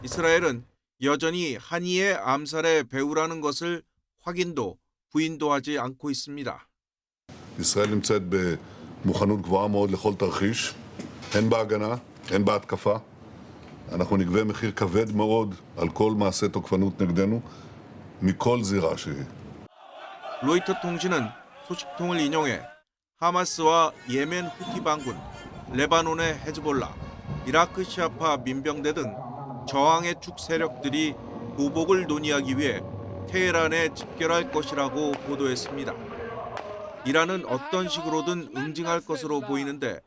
이스라엘은 여전히 하니의 암살의 배후라는 것을 확인도 부인도 하지 않고 있습니다. ישראל נמצאת במוכנות גבוהה מאוד לכל תרחיש, הן בהגנה, הן בהתקפה. אנחנו נגבה מחיר כבד מאוד על כל מעשה תוקפנות נגדנו, מכל זירה שהיא. 로이터 통신은 소식통을 인용해 하마스와 예멘 후티 반군, 레바논의 헤즈볼라, 이라크 시아파 민병대 등 저항의 축 세력들이 보복을 논의하기 위해 테헤란에 집결할 것이라고 보도했습니다. 이란은 어떤 식으로든 응징할 것으로 보이는데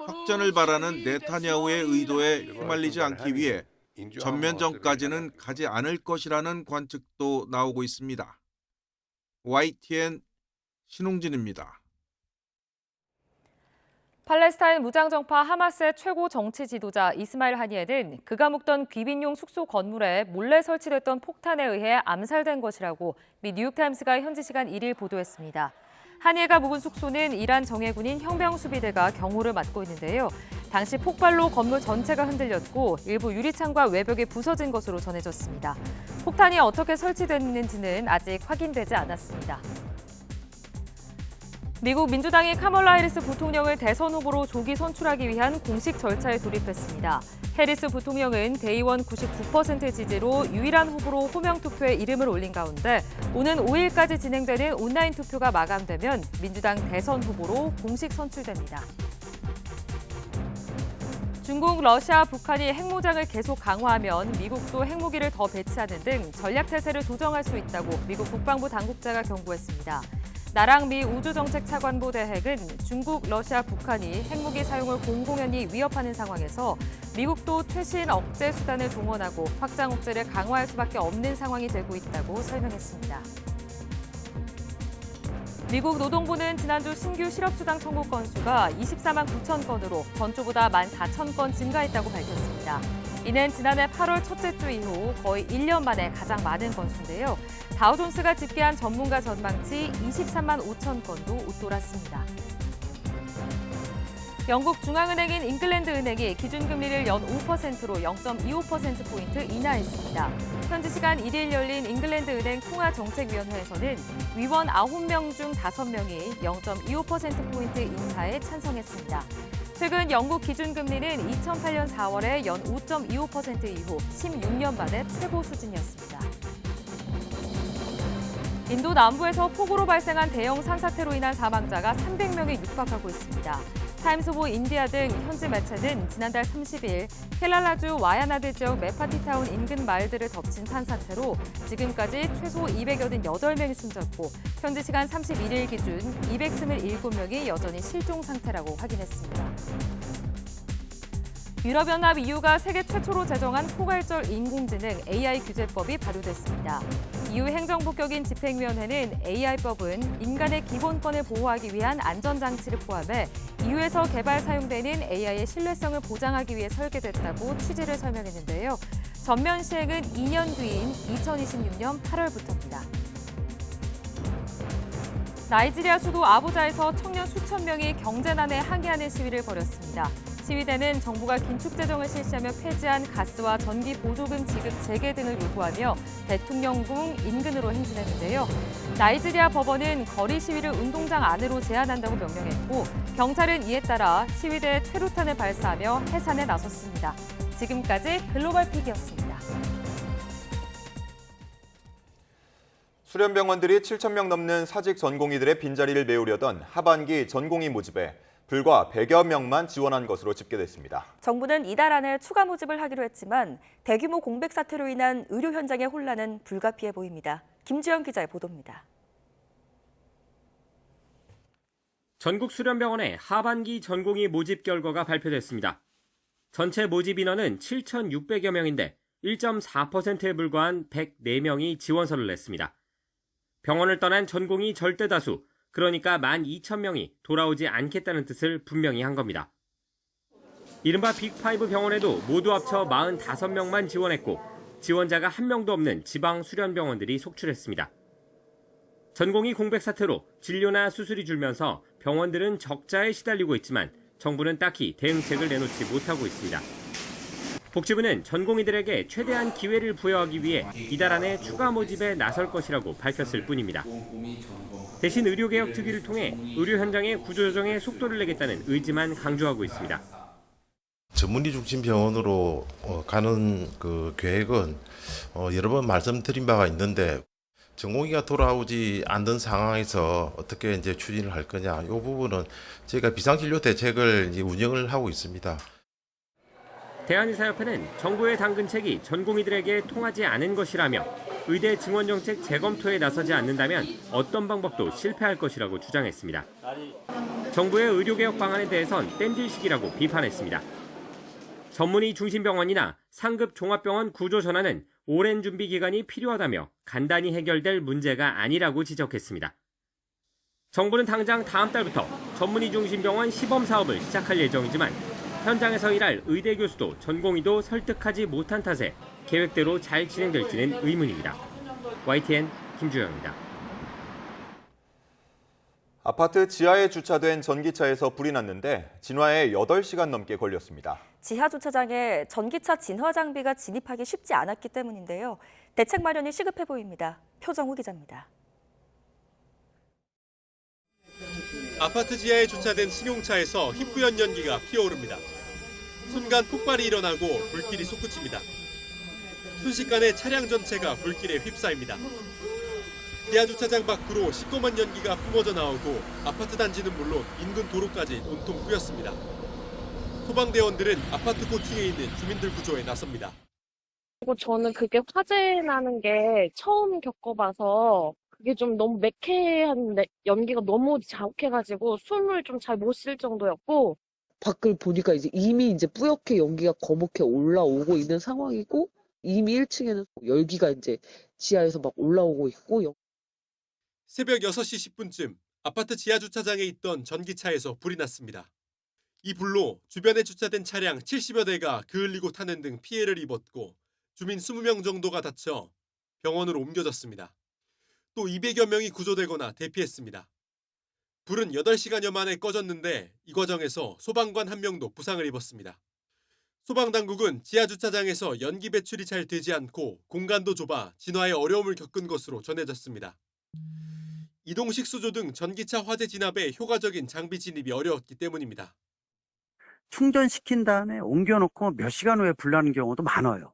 확전을 바라는 네타냐후의 의도에 휘말리지 않기 위해 전면전까지는 가지 않을 것이라는 관측도 나오고 있습니다. YTN 신홍진입니다. 팔레스타인 무장정파 하마스의 최고 정치 지도자 이스마일 하니에는 그가 묵던 귀빈용 숙소 건물에 몰래 설치됐던 폭탄에 의해 암살된 것이라고 미 뉴욕타임스가 현지 시간 1일 보도했습니다. 하니에가 묵은 숙소는 이란 정예군인 혁명수비대가 경호를 맡고 있는데요. 당시 폭발로 건물 전체가 흔들렸고 일부 유리창과 외벽이 부서진 것으로 전해졌습니다. 폭탄이 어떻게 설치됐는지는 아직 확인되지 않았습니다. 미국 민주당이 카멀라 해리스 부통령을 대선 후보로 조기 선출하기 위한 공식 절차에 돌입했습니다. 해리스 부통령은 대의원 99% 지지로 유일한 후보로 호명투표에 이름을 올린 가운데 오는 5일까지 진행되는 온라인 투표가 마감되면 민주당 대선 후보로 공식 선출됩니다. 중국, 러시아, 북한이 핵무장을 계속 강화하면 미국도 핵무기를 더 배치하는 등 전략 태세를 조정할 수 있다고 미국 국방부 당국자가 경고했습니다. 나랑 미 우주정책차관보 대핵은 중국, 러시아, 북한이 핵무기 사용을 공공연히 위협하는 상황에서 미국도 최신 억제 수단을 동원하고 확장 억제를 강화할 수밖에 없는 상황이 되고 있다고 설명했습니다. 미국 노동부는 지난주 신규 실업수당 청구 건수가 24만 9천 건으로 전주보다 14,000건 증가했다고 밝혔습니다. 이는 지난해 8월 첫째 주 이후 거의 1년 만에 가장 많은 건수인데요. 다우존스가 집계한 전문가 전망치 23만 5천 건도 웃돌았습니다. 영국 중앙은행인 잉글랜드 은행이 기준금리를 연 5%로 0.25%포인트 인하했습니다. 현지 시간 1일 열린 잉글랜드 은행 통화정책위원회에서는 위원 9명 중 5명이 0.25%포인트 인하에 찬성했습니다. 최근 영국 기준금리는 2008년 4월에 연 5.25% 이후 16년 만에 최고 수준이었습니다. 인도 남부에서 폭우로 발생한 대형 산사태로 인한 사망자가 300명에 육박하고 있습니다. 타임스 오브 인디아 등 현지 매체는 지난달 30일 켈랄라주 와야나드 지역 메파티타운 인근 마을들을 덮친 산사태로 지금까지 최소 288명이 숨졌고 현지 시간 31일 기준 227명이 여전히 실종 상태라고 확인했습니다. 유럽연합 EU가 세계 최초로 제정한 포괄적 인공지능 AI 규제법이 발효됐습니다. EU 행정복격인 집행위원회는 AI법은 인간의 기본권을 보호하기 위한 안전장치를 포함해 EU에서 개발 사용되는 AI의 신뢰성을 보장하기 위해 설계됐다고 취지를 설명했는데요. 전면 시행은 2년 뒤인 2026년 8월부터입니다. 나이지리아 수도 아부자에서 청년 수천 명이 경제난에 항의하는 시위를 벌였습니다. 시위대는 정부가 긴축 재정을 실시하며 폐지한 가스와 전기 보조금 지급 재개 등을 요구하며 대통령궁 인근으로 행진했는데요. 나이지리아 법원은 거리 시위를 운동장 안으로 제한한다고 명령했고 경찰은 이에 따라 시위대에 최루탄을 발사하며 해산에 나섰습니다. 지금까지 글로벌픽이었습니다. 수련병원들이 7,000명 넘는 사직 전공의들의 빈자리를 메우려던 하반기 전공의 모집에 불과 100여 명만 지원한 것으로 집계됐습니다. 정부는 이달 안에 추가 모집을 하기로 했지만 대규모 공백 사태로 인한 의료 현장의 혼란은 불가피해 보입니다. 김지영 기자의 보도입니다. 전국 수련병원의 하반기 전공의 모집 결과가 발표됐습니다. 전체 모집 인원은 7,600여 명인데 1.4%에 불과한 104명이 지원서를 냈습니다. 병원을 떠난 전공의 절대 다수, 그러니까 12,000명이 돌아오지 않겠다는 뜻을 분명히 한 겁니다. 이른바 빅5 병원에도 모두 합쳐 45명만 지원했고 지원자가 한 명도 없는 지방 수련병원들이 속출했습니다. 전공의 공백 사태로 진료나 수술이 줄면서 병원들은 적자에 시달리고 있지만 정부는 딱히 대응책을 내놓지 못하고 있습니다. 복지부는 전공의들에게 최대한 기회를 부여하기 위해 이달 안에 추가 모집에 나설 것이라고 밝혔을 뿐입니다. 대신 의료개혁 특위를 통해 의료 현장의 구조조정에 속도를 내겠다는 의지만 강조하고 있습니다. 전문의 중심 병원으로 가는 그 계획은 여러 번 말씀드린 바가 있는데 전공의가 돌아오지 않는 상황에서 어떻게 이제 추진을 할 거냐, 이 부분은 저희가 비상진료 대책을 이제 운영을 하고 있습니다. 대한의사협회는 정부의 당근책이 전공의들에게 통하지 않은 것이라며 의대 증원정책 재검토에 나서지 않는다면 어떤 방법도 실패할 것이라고 주장했습니다. 정부의 의료개혁 방안에 대해선 땜질식이라고 비판했습니다. 전문의 중심병원이나 상급 종합병원 구조 전환은 오랜 준비 기간이 필요하다며 간단히 해결될 문제가 아니라고 지적했습니다. 정부는 당장 다음 달부터 전문의 중심병원 시범 사업을 시작할 예정이지만 현장에서 일할 의대 교수도 전공의도 설득하지 못한 탓에 계획대로 잘 진행될지는 의문입니다. YTN 김주영입니다. 아파트 지하에 주차된 전기차에서 불이 났는데 진화에 8시간 넘게 걸렸습니다. 지하 주차장에 전기차 진화 장비가 진입하기 쉽지 않았기 때문인데요. 대책 마련이 시급해 보입니다. 표정우 기자입니다. 아파트 지하에 주차된 승용차에서 희뿌연 연기가 피어오릅니다. 순간 폭발이 일어나고 불길이 솟구칩니다. 순식간에 차량 전체가 불길에 휩싸입니다. 지하 주차장 밖으로 시꺼먼 연기가 뿜어져 나오고 아파트 단지는 물론 인근 도로까지 온통 뿌였습니다. 소방대원들은 아파트 고층에 있는 주민들 구조에 나섭니다. 그리고 저는 그게 화재 나는 게 처음 겪어봐서 그게 좀 너무 매캐한 연기가 너무 자욱해가지고 숨을 좀 잘 못 쉴 정도였고, 밖을 보니까 이미 뿌옇게 연기가 거목해 올라오고 있는 상황이고, 이미 1층에는 열기가 지하에서 막 올라오고 있고. 새벽 6시 10분쯤 아파트 지하 주차장에 있던 전기차에서 불이 났습니다. 이 불로 주변에 주차된 차량 70여 대가 그을리고 타는 등 피해를 입었고 주민 20명 정도가 다쳐 병원으로 옮겨졌습니다. 또 200여 명이 구조되거나 대피했습니다. 불은 8시간여 만에 꺼졌는데 이 과정에서 소방관 1명도 부상을 입었습니다. 소방당국은 지하 주차장에서 연기 배출이 잘 되지 않고 공간도 좁아 진화에 어려움을 겪은 것으로 전해졌습니다. 이동식 수조 등 전기차 화재 진압에 효과적인 장비 진입이 어려웠기 때문입니다. 충전시킨 다음에 옮겨놓고 몇 시간 후에 불나는 경우도 많아요.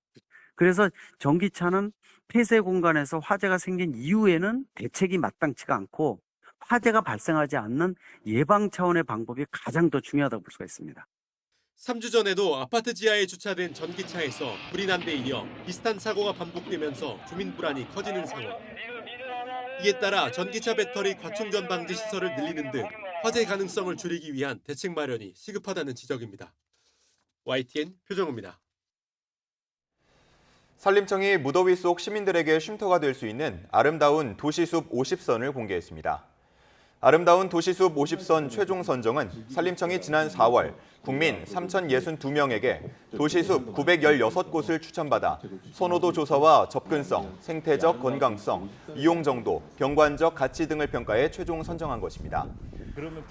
그래서 전기차는 폐쇄 공간에서 화재가 생긴 이후에는 대책이 마땅치가 않고 화재가 발생하지 않는 예방 차원의 방법이 가장 더 중요하다고 볼 수가 있습니다. 3주 전에도 아파트 지하에 주차된 전기차에서 불이 난 데 이어 비슷한 사고가 반복되면서 주민 불안이 커지는 상황. 이에 따라 전기차 배터리 과충전 방지 시설을 늘리는 등 화재 가능성을 줄이기 위한 대책 마련이 시급하다는 지적입니다. YTN 표정우입니다. 산림청이 무더위 속 시민들에게 쉼터가 될 수 있는 아름다운 도시숲 50선을 공개했습니다. 아름다운 도시숲 50선 최종 선정은 산림청이 지난 4월 국민 3,062명에게 도시숲 916곳을 추천받아 선호도 조사와 접근성, 생태적 건강성, 이용 정도, 경관적 가치 등을 평가해 최종 선정한 것입니다.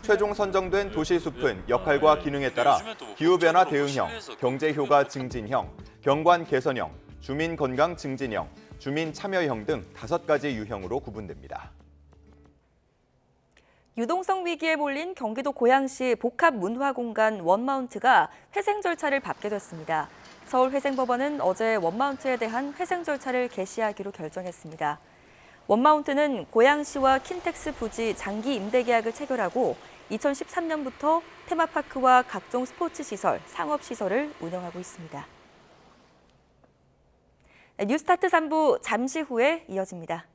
최종 선정된 도시숲은 역할과 기능에 따라 기후변화 대응형, 경제효과 증진형, 경관 개선형, 주민 건강 증진형, 주민 참여형 등 5가지 유형으로 구분됩니다. 유동성 위기에 몰린 경기도 고양시 복합문화공간 원마운트가 회생 절차를 밟게 됐습니다. 서울회생법원은 어제 원마운트에 대한 회생 절차를 개시하기로 결정했습니다. 원마운트는 고양시와 킨텍스 부지 장기 임대 계약을 체결하고 2013년부터 테마파크와 각종 스포츠 시설, 상업 시설을 운영하고 있습니다. 뉴스타트 3부 잠시 후에 이어집니다.